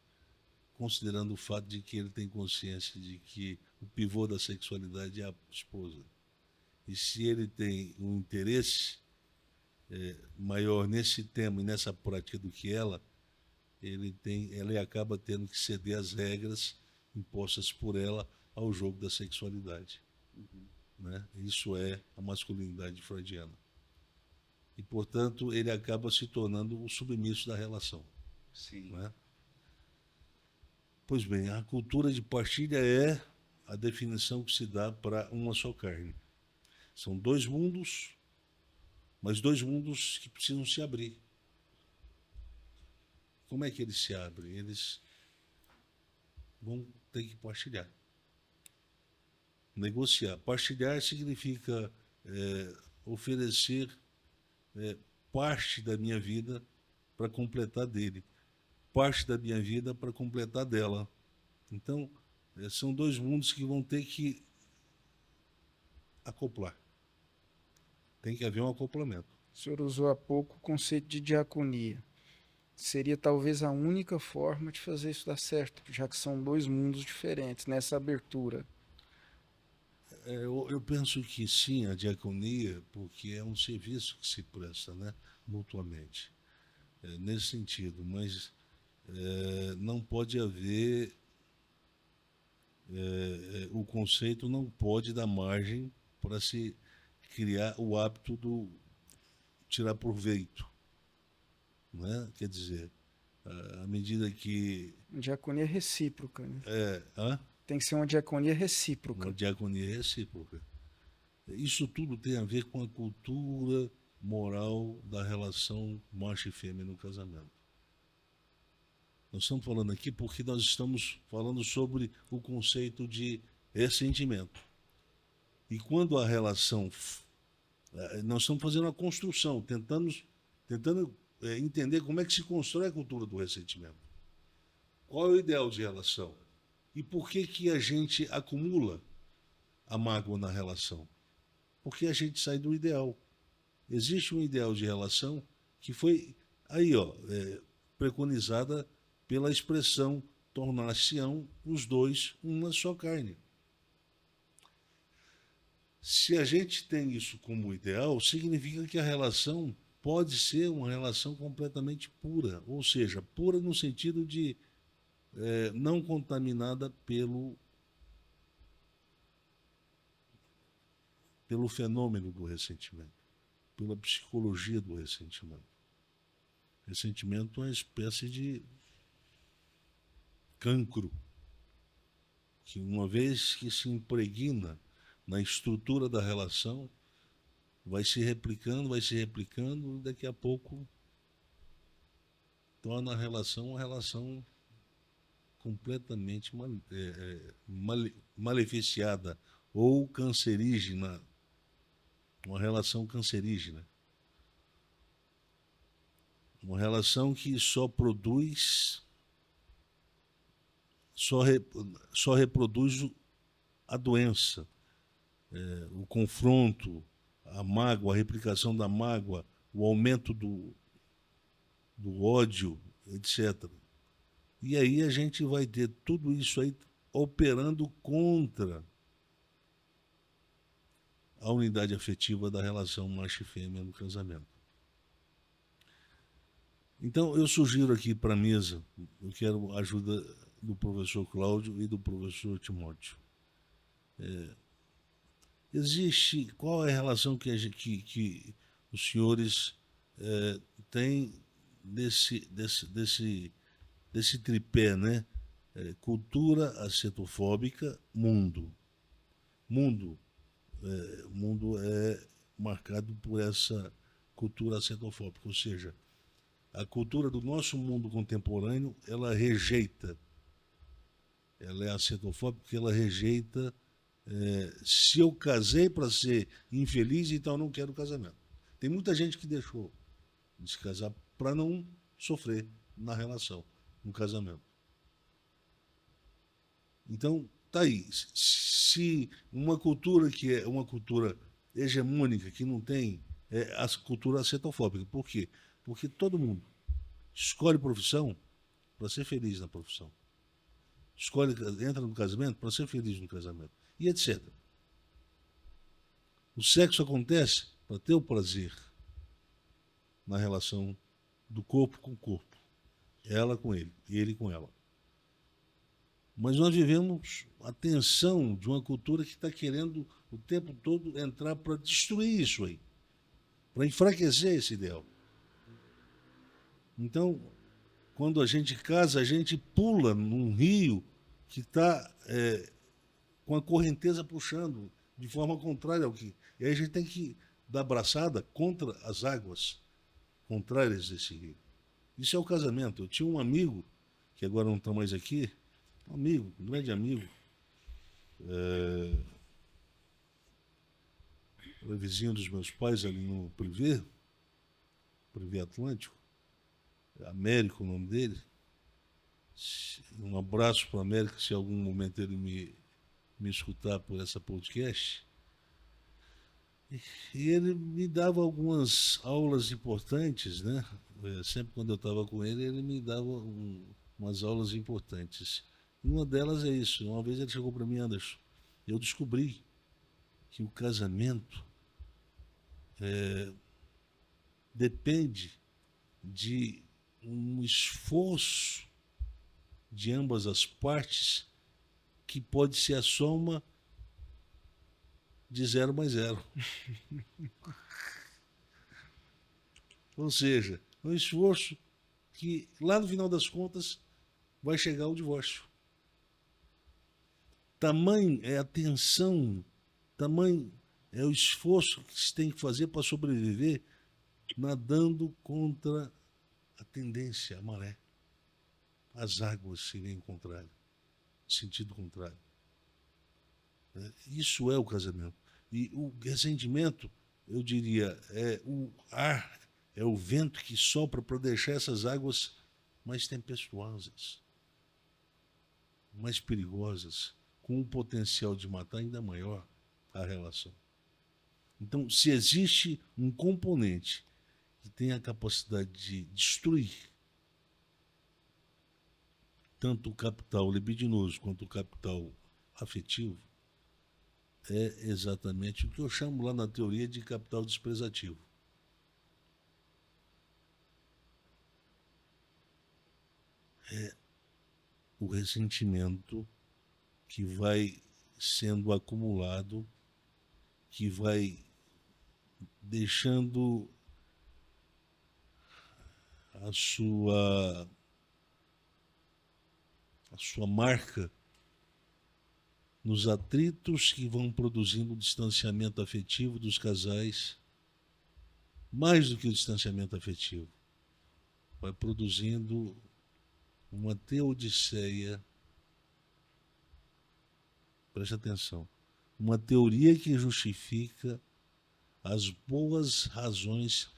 considerando o fato de que ele tem consciência de que o pivô da sexualidade é a esposa. E se ele tem um interesse maior nesse tema e nessa prática do que ela, ele acaba tendo que ceder às regras impostas por ela ao jogo da sexualidade. Né? Isso é a masculinidade freudiana. E, portanto, ele acaba se tornando o submisso da relação. Sim. Né? Pois bem, a cultura de partilha é a definição que se dá para uma só carne. São dois mundos, mas dois mundos que precisam se abrir. Como é que eles se abrem? Eles vão ter que partilhar. Negociar. Partilhar significa oferecer parte da minha vida para completar dele, parte da minha vida para completar dela. Então, são dois mundos que vão ter que acoplar. Tem que haver um acoplamento. O senhor usou há pouco o conceito de diaconia. Seria talvez a única forma de fazer isso dar certo, já que são dois mundos diferentes nessa abertura. Eu penso que sim, a diaconia, porque é um serviço que se presta, né, mutuamente, nesse sentido, mas não pode haver, o conceito não pode dar margem para se criar o hábito do tirar proveito, né? Quer dizer, à medida que... Diaconia recíproca, né? Hã? Tem que ser uma diaconia recíproca. Uma diaconia recíproca. Isso tudo tem a ver com a cultura moral da relação macho e fêmea no casamento. Nós estamos falando aqui porque nós estamos falando sobre o conceito de ressentimento. E quando a relação... Nós estamos fazendo uma construção, tentando entender como é que se constrói a cultura do ressentimento. Qual é o ideal de relação? E por que a gente acumula a mágoa na relação? Porque a gente sai do ideal. Existe um ideal de relação que foi aí, preconizada pela expressão tornar-se-ão os dois uma só carne. Se a gente tem isso como ideal, significa que a relação pode ser uma relação completamente pura, ou seja, pura no sentido de não contaminada pelo fenômeno do ressentimento, pela psicologia do ressentimento. Ressentimento é uma espécie de cancro, que uma vez que se impregna na estrutura da relação, vai se replicando, e daqui a pouco torna a relação uma relação completamente maleficiada ou cancerígena, uma relação cancerígena. Uma relação que só produz, só reproduz a doença, o confronto, a mágoa, a replicação da mágoa, o aumento do ódio, etc. E aí a gente vai ter tudo isso aí operando contra a unidade afetiva da relação macho e fêmea no casamento. Então, eu sugiro aqui para a mesa, eu quero a ajuda do professor Cláudio e do professor Timóteo. Qual é a relação que os senhores têm desse tripé, né? Cultura acetofóbica, mundo. Mundo é marcado por essa cultura acetofóbica, ou seja, a cultura do nosso mundo contemporâneo, ela é acetofóbica porque ela rejeita, se eu casei para ser infeliz, então eu não quero casamento. Tem muita gente que deixou de se casar para não sofrer na relação, no casamento. Então, tá aí. Se uma cultura que é uma cultura hegemônica, que não tem, a cultura acetofóbica. Por quê? Porque todo mundo escolhe profissão para ser feliz na profissão. Entra no casamento para ser feliz no casamento. E etc. O sexo acontece para ter o prazer na relação do corpo com o corpo. Ela com ele, e ele com ela. Mas nós vivemos a tensão de uma cultura que está querendo o tempo todo entrar para destruir isso aí, para enfraquecer esse ideal. Então, quando a gente casa, a gente pula num rio que está com a correnteza puxando de forma contrária ao que... E aí a gente tem que dar braçada contra as águas contrárias desse rio. Isso é o casamento. Eu tinha um amigo, que agora não está mais aqui, um amigo, um grande amigo, era vizinho dos meus pais ali no Privé Atlântico, Américo o nome dele. Um abraço para o Américo, se em algum momento ele me escutar por essa podcast. E ele me dava algumas aulas importantes, né? Sempre quando eu estava com ele, ele me dava umas aulas importantes. E uma delas é isso. Uma vez ele chegou para mim, Anderson, eu descobri que o casamento depende de um esforço de ambas as partes que pode ser a soma de 0 mais 0. Ou seja, um esforço que lá no final das contas vai chegar ao divórcio. Tamanho é a tensão, tamanho é o esforço que se tem que fazer para sobreviver nadando contra a tendência, a maré. As águas se veem contrário, sentido contrário. Isso é o casamento. E o ressentimento, eu diria, é o ar, é o vento que sopra para deixar essas águas mais tempestuosas, mais perigosas, com um potencial de matar ainda maior a relação. Então, se existe um componente que tem a capacidade de destruir tanto o capital libidinoso quanto o capital afetivo, é exatamente o que eu chamo lá na teoria de capital desprezativo. É o ressentimento que vai sendo acumulado, que vai deixando a sua marca nos atritos que vão produzindo o distanciamento afetivo dos casais, mais do que o distanciamento afetivo, vai produzindo uma teodiceia, preste atenção, uma teoria que justifica as boas razões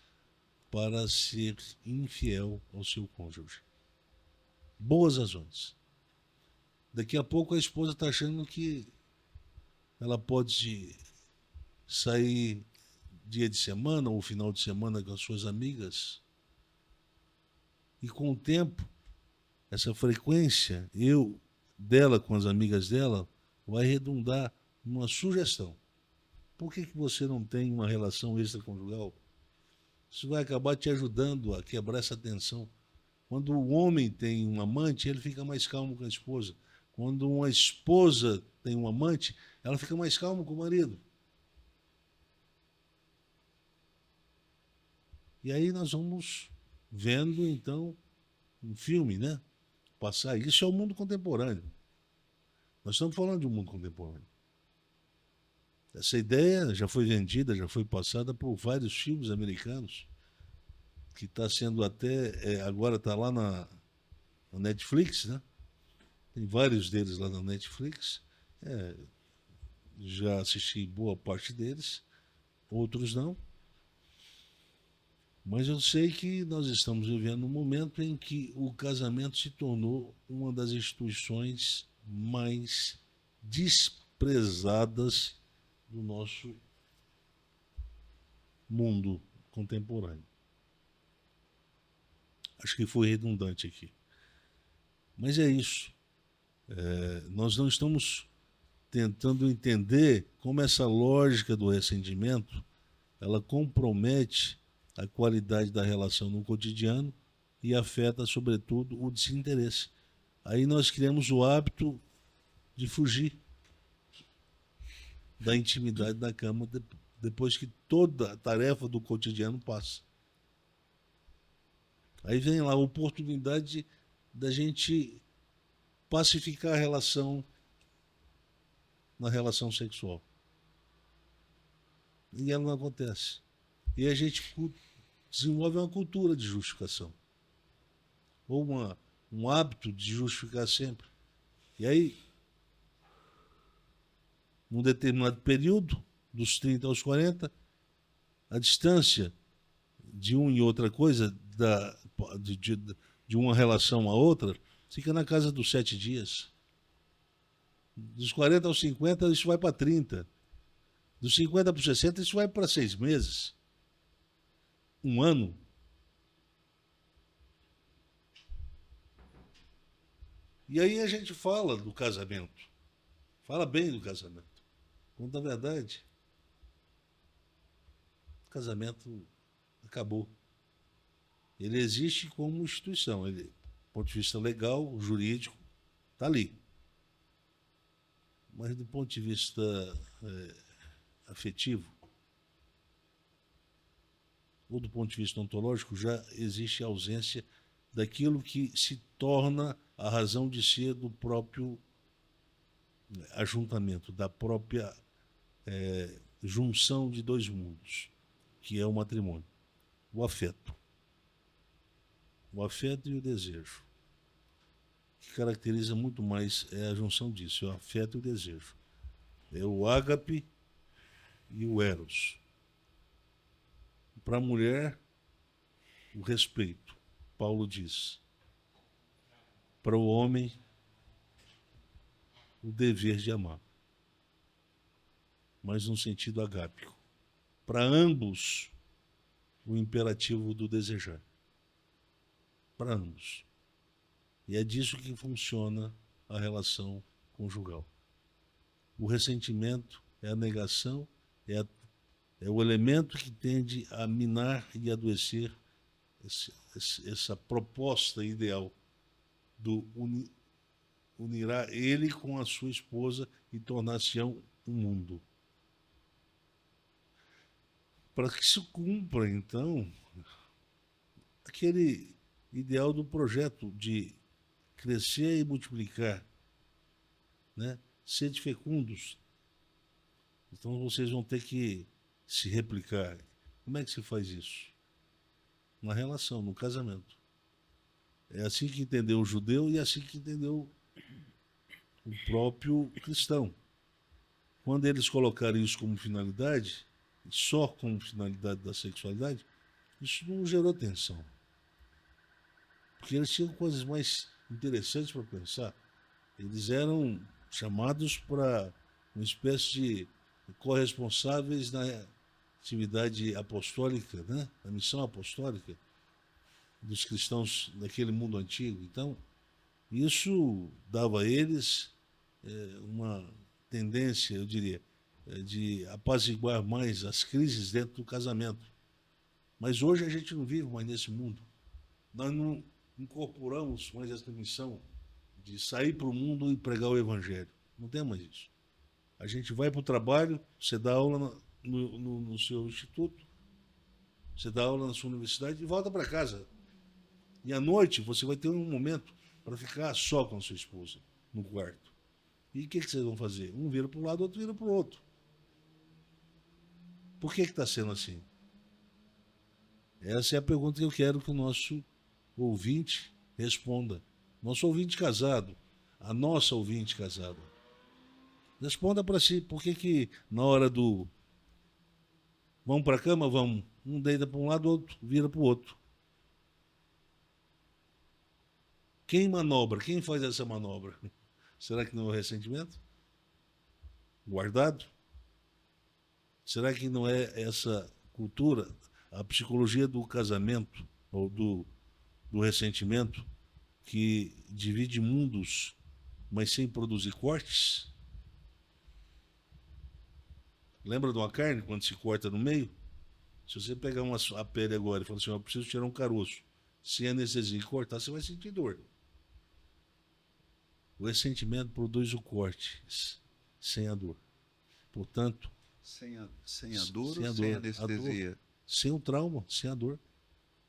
para ser infiel ao seu cônjuge. Boas razões. Daqui a pouco a esposa está achando que ela pode sair dia de semana ou final de semana com as suas amigas. E com o tempo, essa frequência, dela com as amigas dela, vai redundar numa sugestão. Por que você não tem uma relação extraconjugal? Isso vai acabar te ajudando a quebrar essa tensão. Quando o homem tem um amante, ele fica mais calmo com a esposa. Quando uma esposa tem um amante, ela fica mais calma com o marido. E aí nós vamos vendo, então, um filme, né? Passar. Isso é o mundo contemporâneo. Nós estamos falando de um mundo contemporâneo. Essa ideia já foi vendida, já foi passada por vários filmes americanos, que está sendo até, agora está lá na Netflix, né? Tem vários deles lá na Netflix. Já assisti boa parte deles, outros não. Mas eu sei que nós estamos vivendo um momento em que o casamento se tornou uma das instituições mais desprezadas do nosso mundo contemporâneo. Acho que foi redundante aqui. Mas é isso. Nós não estamos tentando entender como essa lógica do ressentimento ela compromete a qualidade da relação no cotidiano e afeta, sobretudo, o desinteresse. Aí nós criamos o hábito de fugir da intimidade da cama depois que toda a tarefa do cotidiano passa. Aí vem lá a oportunidade da gente pacificar a relação na relação sexual. E ela não acontece. E a gente desenvolve uma cultura de justificação. Ou um hábito de justificar sempre. E aí, num determinado período, dos 30 aos 40, a distância de um e outra coisa, de uma relação a outra, fica na casa dos 7 dias. Dos 40 aos 50, isso vai para 30. Dos 50 para os 60, isso vai para 6 meses. Um ano. E aí a gente fala do casamento. Fala bem do casamento. Quando, na verdade, o casamento acabou. Ele existe como instituição. Ele, do ponto de vista legal, jurídico, está ali. Mas do ponto de vista afetivo, ou do ponto de vista ontológico, já existe a ausência daquilo que se torna a razão de ser do próprio ajuntamento, da própria junção de dois mundos, que é o matrimônio, o afeto. O afeto e o desejo. O que caracteriza muito mais é a junção disso, é o afeto e o desejo. É o ágape e o eros. Para a mulher, o respeito, Paulo diz. Para o homem, o dever de amar, mas num sentido agápico. Para ambos, o imperativo do desejar. Para ambos. E é disso que funciona a relação conjugal. O ressentimento é a negação, é o elemento que tende a minar e adoecer essa proposta ideal do unirá ele com a sua esposa e tornar-se-ão um mundo. Para que se cumpra, então, aquele ideal do projeto de crescer e multiplicar, né? Sede fecundos. Então vocês vão ter que se replicar. Como é que se faz isso? Na relação, no casamento. É assim que entendeu o judeu e é assim que entendeu o próprio cristão. Quando eles colocaram isso como finalidade, só como finalidade da sexualidade, isso não gerou tensão. Porque eles tinham coisas mais interessantes para pensar. Eles eram chamados para uma espécie de corresponsáveis na atividade apostólica, né? Na missão apostólica dos cristãos daquele mundo antigo. Então, isso dava a eles uma tendência, eu diria, de apaziguar mais as crises dentro do casamento. Mas hoje a gente não vive mais nesse mundo. Nós não incorporamos mais essa missão de sair para o mundo e pregar o evangelho. Não tem mais isso. A gente vai para o trabalho, você dá aula no seu instituto, você dá aula na sua universidade e volta para casa. E à noite você vai ter um momento para ficar só com a sua esposa, no quarto. E o que vocês vão fazer? Um vira para um lado, outro vira para o outro. Por que está sendo assim? Essa é a pergunta que eu quero que o nosso ouvinte responda. Nosso ouvinte casado, a nossa ouvinte casada. Responda para si, por que na hora do vamos para a cama, vamos, um deita para um lado, outro vira para o outro. Quem manobra? Quem faz essa manobra? Será que não é o ressentimento? Guardado? Será que não é essa cultura, a psicologia do casamento, ou do ressentimento, que divide mundos, mas sem produzir cortes? Lembra de uma carne, quando se corta no meio? Se você pegar a pele agora e falar assim, eu preciso tirar um caroço, sem anestesia e cortar, você vai sentir dor. O ressentimento produz o corte sem a dor. Portanto, Sem a dor sem ou a sem dor, anestesia? sem o trauma, sem a dor.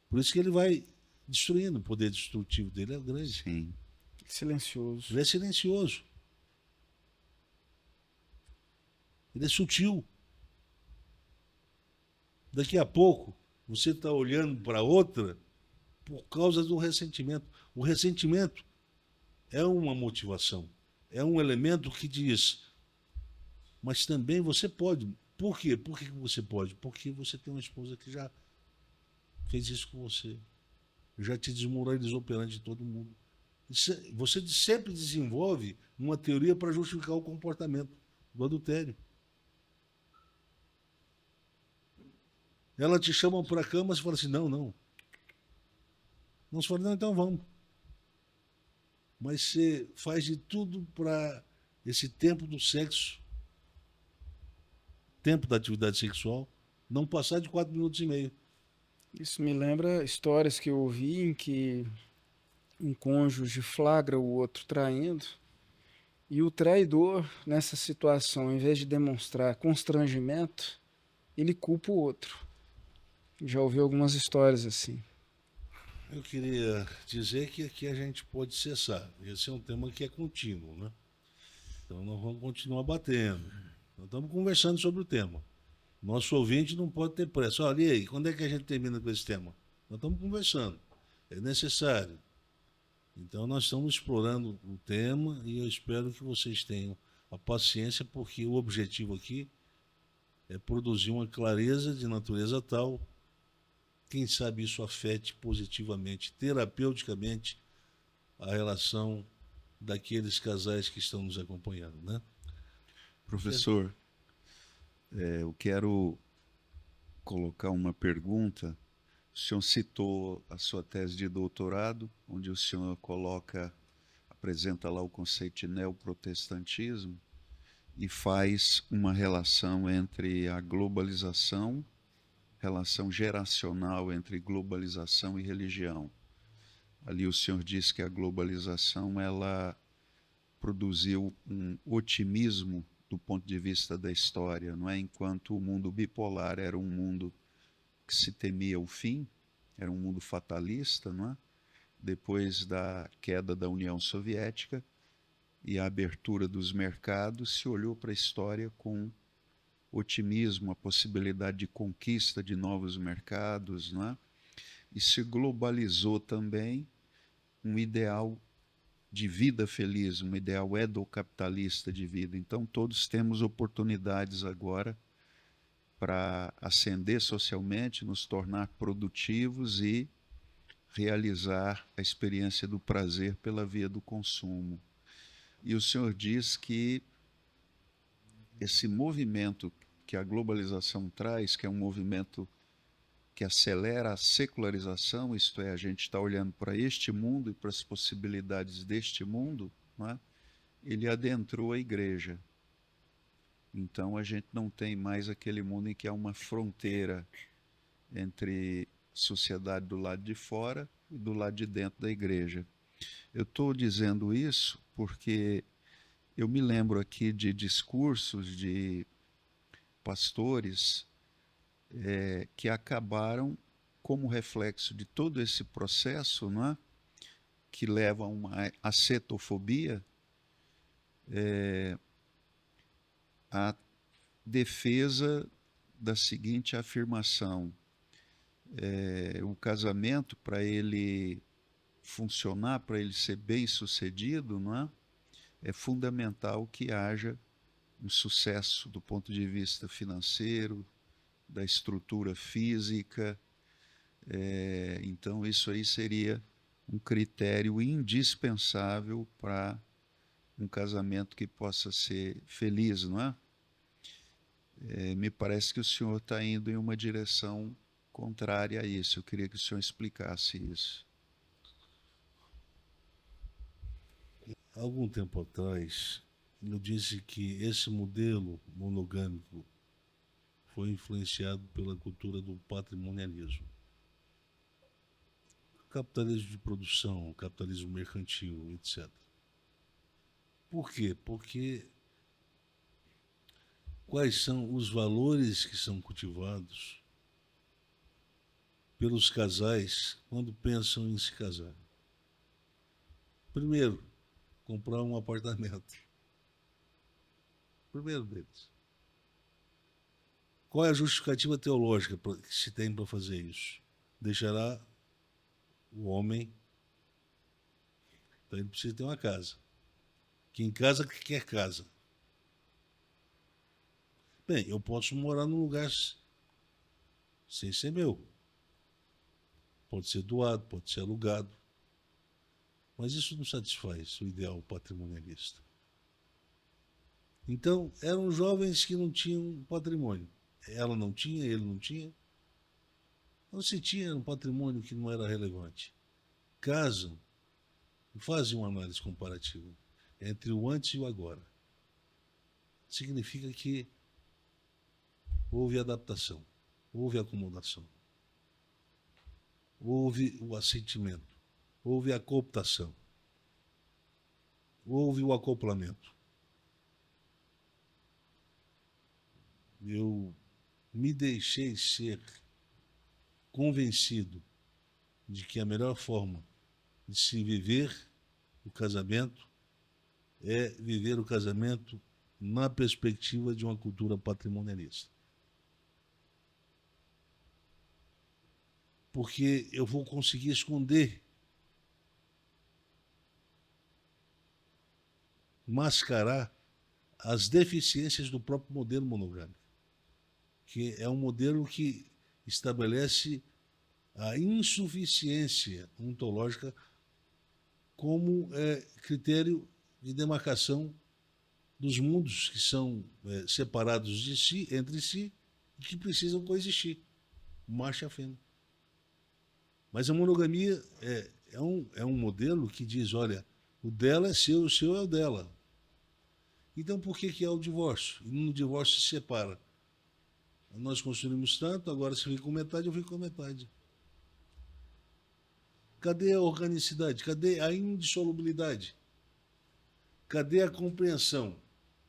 Por isso que ele vai destruindo, o poder destrutivo dele é grande. Sim. Silencioso. Ele é silencioso. Ele é sutil. Daqui a pouco, você está olhando para outra por causa do ressentimento. O ressentimento é uma motivação, é um elemento que diz, mas também você pode. Por quê? Por que você pode? Porque você tem uma esposa que já fez isso com você, já te desmoralizou perante todo mundo. Você sempre desenvolve uma teoria para justificar o comportamento do adultério. Ela te chama para a cama e fala assim, não. Não, você fala, não, então vamos. Mas você faz de tudo para esse tempo do sexo, tempo da atividade sexual, não passar de 4 minutos e meio. Isso me lembra histórias que eu ouvi em que um cônjuge flagra o outro traindo e o traidor, nessa situação, em vez de demonstrar constrangimento, ele culpa o outro. Já ouvi algumas histórias assim. Eu queria dizer que aqui a gente pode cessar. Esse é um tema que é contínuo, né? Então nós vamos continuar batendo. Nós estamos conversando sobre o tema. Nosso ouvinte não pode ter pressa. Olha, e aí, quando é que a gente termina com esse tema? Nós estamos conversando. É necessário. Então nós estamos explorando o tema e eu espero que vocês tenham a paciência, porque o objetivo aqui é produzir uma clareza de natureza tal, quem sabe isso afete positivamente, terapeuticamente, a relação daqueles casais que estão nos acompanhando, né? Professor, eu quero colocar uma pergunta. O senhor citou a sua tese de doutorado, onde o senhor apresenta lá o conceito de neoprotestantismo e faz uma relação entre a globalização, relação geracional entre globalização e religião. Ali o senhor diz que a globalização ela produziu um otimismo do ponto de vista da história, não é? Enquanto o mundo bipolar era um mundo que se temia o fim, era um mundo fatalista, não é? Depois da queda da União Soviética e a abertura dos mercados, se olhou para a história com otimismo, a possibilidade de conquista de novos mercados, não é? E se globalizou também um ideal de vida feliz, um ideal edocapitalista de vida. Então todos temos oportunidades agora para ascender socialmente, nos tornar produtivos e realizar a experiência do prazer pela via do consumo. E o senhor diz que esse movimento que a globalização traz, que é um movimento que acelera a secularização, isto é, a gente está olhando para este mundo e para as possibilidades deste mundo, não é? Ele adentrou a igreja. Então a gente não tem mais aquele mundo em que há uma fronteira entre sociedade do lado de fora e do lado de dentro da igreja. Eu estou dizendo isso porque eu me lembro aqui de discursos de pastores que acabaram como reflexo de todo esse processo, não é? Que leva a uma ascetofobia, a defesa da seguinte afirmação: o casamento, para ele funcionar, para ele ser bem sucedido, não é? É fundamental que haja um sucesso do ponto de vista financeiro, da estrutura física. Então isso aí seria um critério indispensável para um casamento que possa ser feliz, não é? Me parece que o senhor está indo em uma direção contrária a isso. Eu queria que o senhor explicasse isso. Há algum tempo atrás, eu disse que esse modelo monogâmico foi influenciado pela cultura do patrimonialismo. Capitalismo de produção, capitalismo mercantil, etc. Por quê? Porque quais são os valores que são cultivados pelos casais quando pensam em se casar? Primeiro, comprar um apartamento. Primeiro deles. Qual é a justificativa teológica que se tem para fazer isso? Deixará o homem, então ele precisa ter uma casa. Quem casa que quer casa. Bem, eu posso morar num lugar sem ser meu. Pode ser doado, pode ser alugado. Mas isso não satisfaz o ideal patrimonialista. Então, eram jovens que não tinham patrimônio. Ela não tinha, ele não tinha. Não se tinha um patrimônio que não era relevante. Casam e fazem uma análise comparativa entre o antes e o agora. Significa que houve adaptação, houve acomodação, houve o assentimento, houve a cooptação, houve o acoplamento. Eu me deixei ser convencido de que a melhor forma de se viver o casamento é viver o casamento na perspectiva de uma cultura patrimonialista. Porque eu vou conseguir esconder, mascarar as deficiências do próprio modelo monogâmico, que é um modelo que estabelece a insuficiência ontológica como critério de demarcação dos mundos que são separados de si, entre si, e que precisam coexistir, macho e a fêmea. Mas a monogamia é um modelo que diz, olha, o dela é seu, o seu é o dela. Então por que é o divórcio? E no divórcio se separa. Nós construímos tanto, agora você fica com metade, eu fico com metade. Cadê a organicidade? Cadê a indissolubilidade? Cadê a compreensão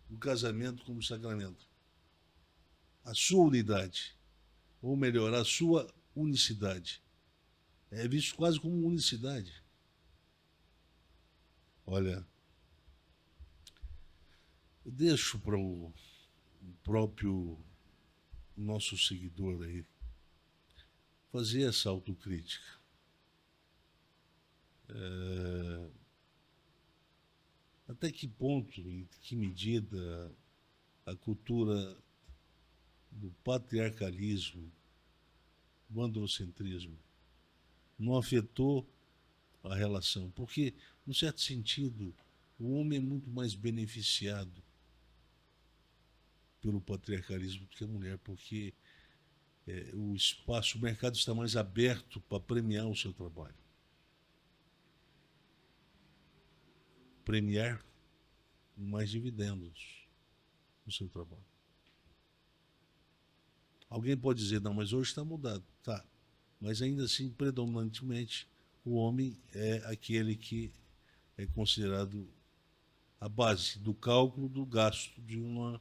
do casamento como sacramento? A sua unidade, ou melhor, a sua unicidade. É visto quase como unicidade. Olha, eu deixo para o próprio nosso seguidor aí fazer essa autocrítica. Até que ponto, em que medida a cultura do patriarcalismo, do androcentrismo, não afetou a relação? Porque, num certo sentido, o homem é muito mais beneficiado pelo patriarcalismo do que a mulher, porque o espaço, o mercado está mais aberto para premiar o seu trabalho. Premiar mais dividendos no seu trabalho. Alguém pode dizer, não, mas hoje está mudado. Tá, mas ainda assim, predominantemente, o homem é aquele que é considerado a base do cálculo do gasto de uma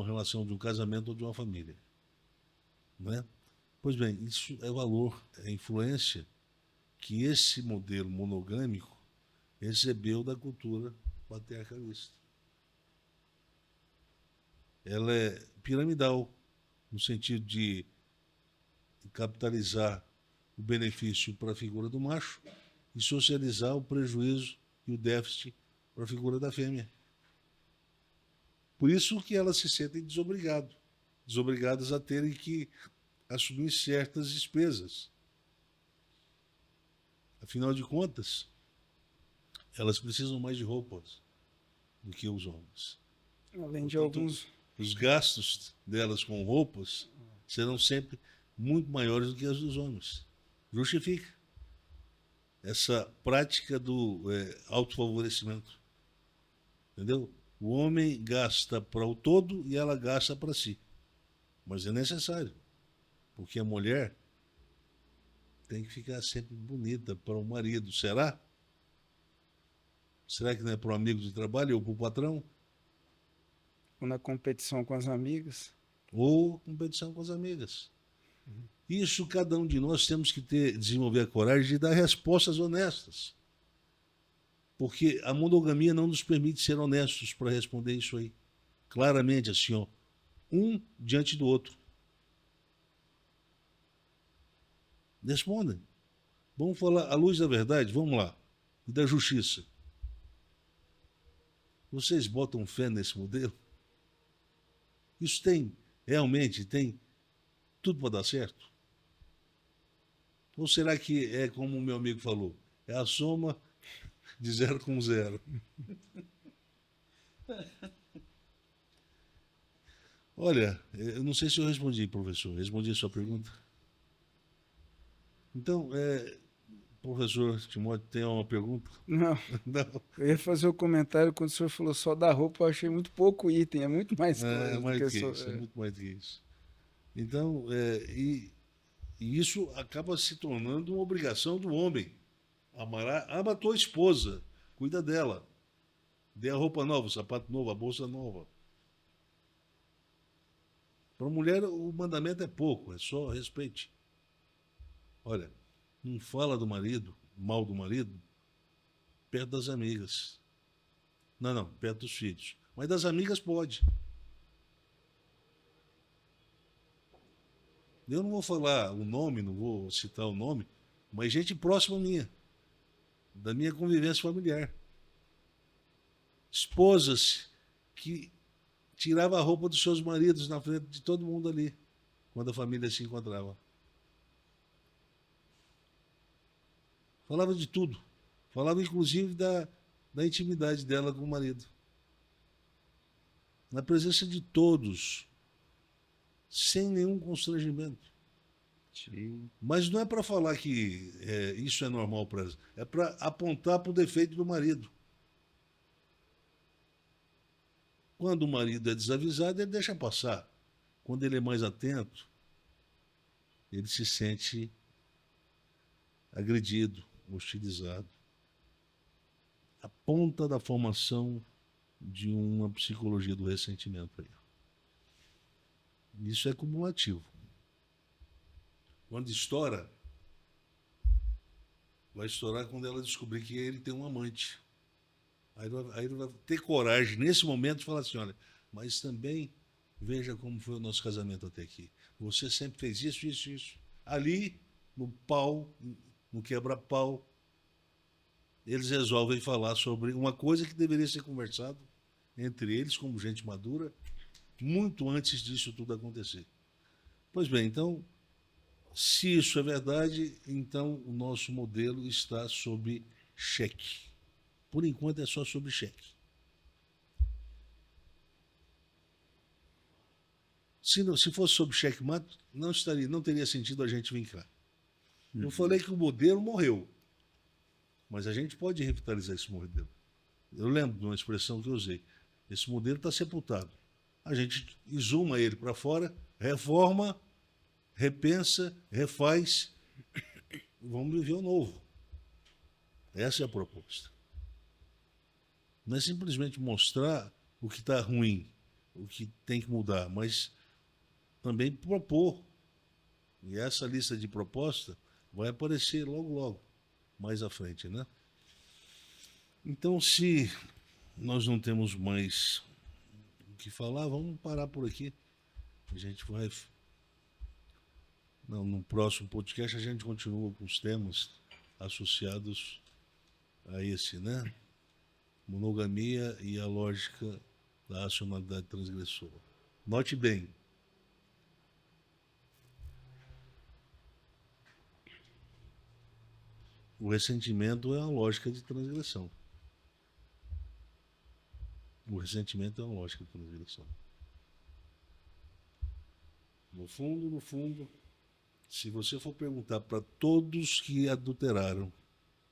relação, de um casamento ou de uma família. Não é? Pois bem, isso é valor, é influência que esse modelo monogâmico recebeu da cultura patriarcalista. Ela é piramidal, no sentido de capitalizar o benefício para a figura do macho e socializar o prejuízo e o déficit para a figura da fêmea. Por isso que elas se sentem desobrigadas a terem que assumir certas despesas. Afinal de contas, elas precisam mais de roupas do que os homens. Além de Portanto, alguns... os gastos delas com roupas serão sempre muito maiores do que os dos homens. Justifica essa prática do autofavorecimento. Entendeu? O homem gasta para o todo e ela gasta para si. Mas é necessário, porque a mulher tem que ficar sempre bonita para o marido. Será? Será que não é para o amigo de trabalho ou para o patrão? Ou na competição com as amigas. Ou competição com as amigas. Isso cada um de nós temos que desenvolver a coragem de dar respostas honestas. Porque a monogamia não nos permite ser honestos para responder isso aí. Claramente, assim, ó, um diante do outro. Respondem. Vamos falar à luz da verdade, vamos lá. E da justiça. Vocês botam fé nesse modelo? Isso realmente tem tudo para dar certo? Ou será que é como o meu amigo falou? É a soma de 0 com 0. Olha, eu não sei se eu respondi, professor. Respondi a sua pergunta? Então, professor Timóteo, tem uma pergunta? Não, Não. eu ia fazer o comentário quando o senhor falou só da roupa, eu achei muito pouco item, é muito mais coisa É do mais que do que só. isso, é muito mais do que isso. Então, e isso acaba se tornando uma obrigação do homem. Ama a tua esposa, cuida dela. Dê a roupa nova, o sapato novo, a bolsa nova. Para a mulher, o mandamento é pouco, é só respeite. Olha, não fala do marido, mal do marido, perto das amigas. Não, perto dos filhos. Mas das amigas pode. Eu não vou falar o nome, não vou citar o nome, mas gente próxima minha, da minha convivência familiar. Esposas que tiravam a roupa dos seus maridos na frente de todo mundo ali, quando a família se encontrava. Falava de tudo. Falava inclusive da intimidade dela com o marido. Na presença de todos, sem nenhum constrangimento. Sim. Mas não é para falar que isso é normal para elas, é para apontar para o defeito do marido. Quando o marido é desavisado, ele deixa passar. Quando ele é mais atento, ele se sente agredido, hostilizado. A ponta da formação de uma psicologia do ressentimento aí. Isso é cumulativo. Quando estoura, vai estourar quando ela descobrir que ele tem um amante. Aí ele vai ter coragem, nesse momento, de falar assim, olha, mas também veja como foi o nosso casamento até aqui. Você sempre fez isso, isso, isso. Ali, no pau, no quebra-pau, eles resolvem falar sobre uma coisa que deveria ser conversado entre eles, como gente madura, muito antes disso tudo acontecer. Pois bem, então, se isso é verdade, então o nosso modelo está sob cheque. Por enquanto é só sob cheque. Se fosse sob checkmate, não teria sentido a gente vir cá. Eu falei que o modelo morreu, mas a gente pode revitalizar esse modelo. Eu lembro de uma expressão que eu usei. Esse modelo está sepultado. A gente exuma ele para fora, reforma, repensa, refaz, vamos viver o novo. Essa é a proposta. Não é simplesmente mostrar o que está ruim, o que tem que mudar, mas também propor. E essa lista de proposta vai aparecer logo, logo, mais à frente, né? Então, se nós não temos mais o que falar, vamos parar por aqui. A gente vai... No próximo podcast a gente continua com os temas associados a esse, né? Monogamia e a lógica da racionalidade transgressora. Note bem. O ressentimento é uma lógica de transgressão. O ressentimento é uma lógica de transgressão. No fundo, se você for perguntar para todos que adulteraram,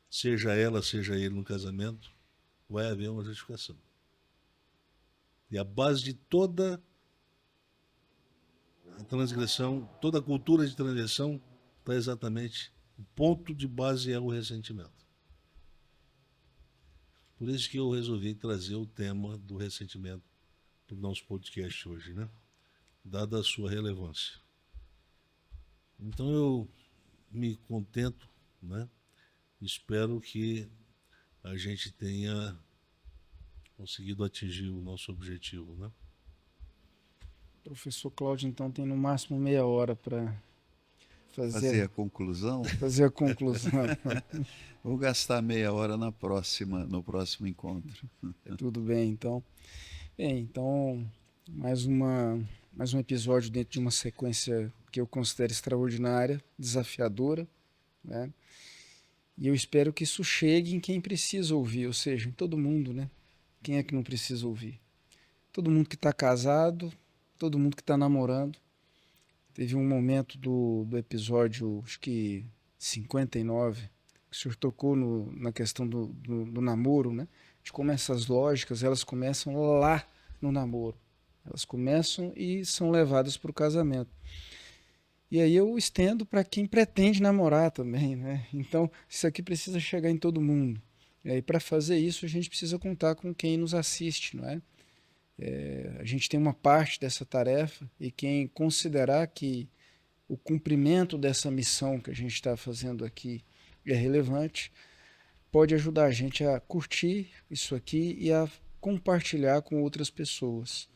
seja ela, seja ele no casamento, vai haver uma justificação. E a base de toda a transgressão, toda a cultura de transgressão, está exatamente, o ponto de base é o ressentimento. Por isso que eu resolvi trazer o tema do ressentimento para o nosso podcast hoje, né? Dada a sua relevância. Então eu me contento, né? Espero que a gente tenha conseguido atingir o nosso objetivo, né? Professor Cláudio, então, tem no máximo meia hora para Fazer a conclusão? fazer a conclusão. Vou gastar meia hora no próximo encontro. Tudo bem, então. Bem, então, mais um episódio dentro de uma sequência que eu considero extraordinária, desafiadora, né? E eu espero que isso chegue em quem precisa ouvir, ou seja, em todo mundo, né? Quem é que não precisa ouvir? Todo mundo que está casado, todo mundo que está namorando. Teve um momento do episódio, acho que 59, que o senhor tocou na questão do namoro, né? De como essas lógicas, elas começam lá no namoro. Elas começam e são levadas para o casamento. E aí eu estendo para quem pretende namorar também, né? Então, isso aqui precisa chegar em todo mundo. E aí, para fazer isso, a gente precisa contar com quem nos assiste, não é? A gente tem uma parte dessa tarefa e quem considerar que o cumprimento dessa missão que a gente está fazendo aqui é relevante, pode ajudar a gente a curtir isso aqui e a compartilhar com outras pessoas,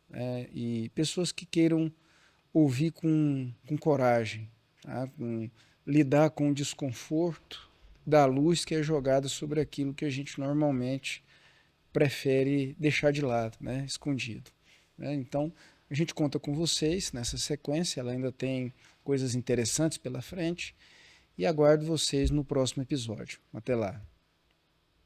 né? E pessoas que queiram ouvir com coragem, tá? Lidar com o desconforto da luz que é jogada sobre aquilo que a gente normalmente prefere deixar de lado, né? Escondido, né? Então, a gente conta com vocês nessa sequência, ela ainda tem coisas interessantes pela frente, e aguardo vocês no próximo episódio. Até lá.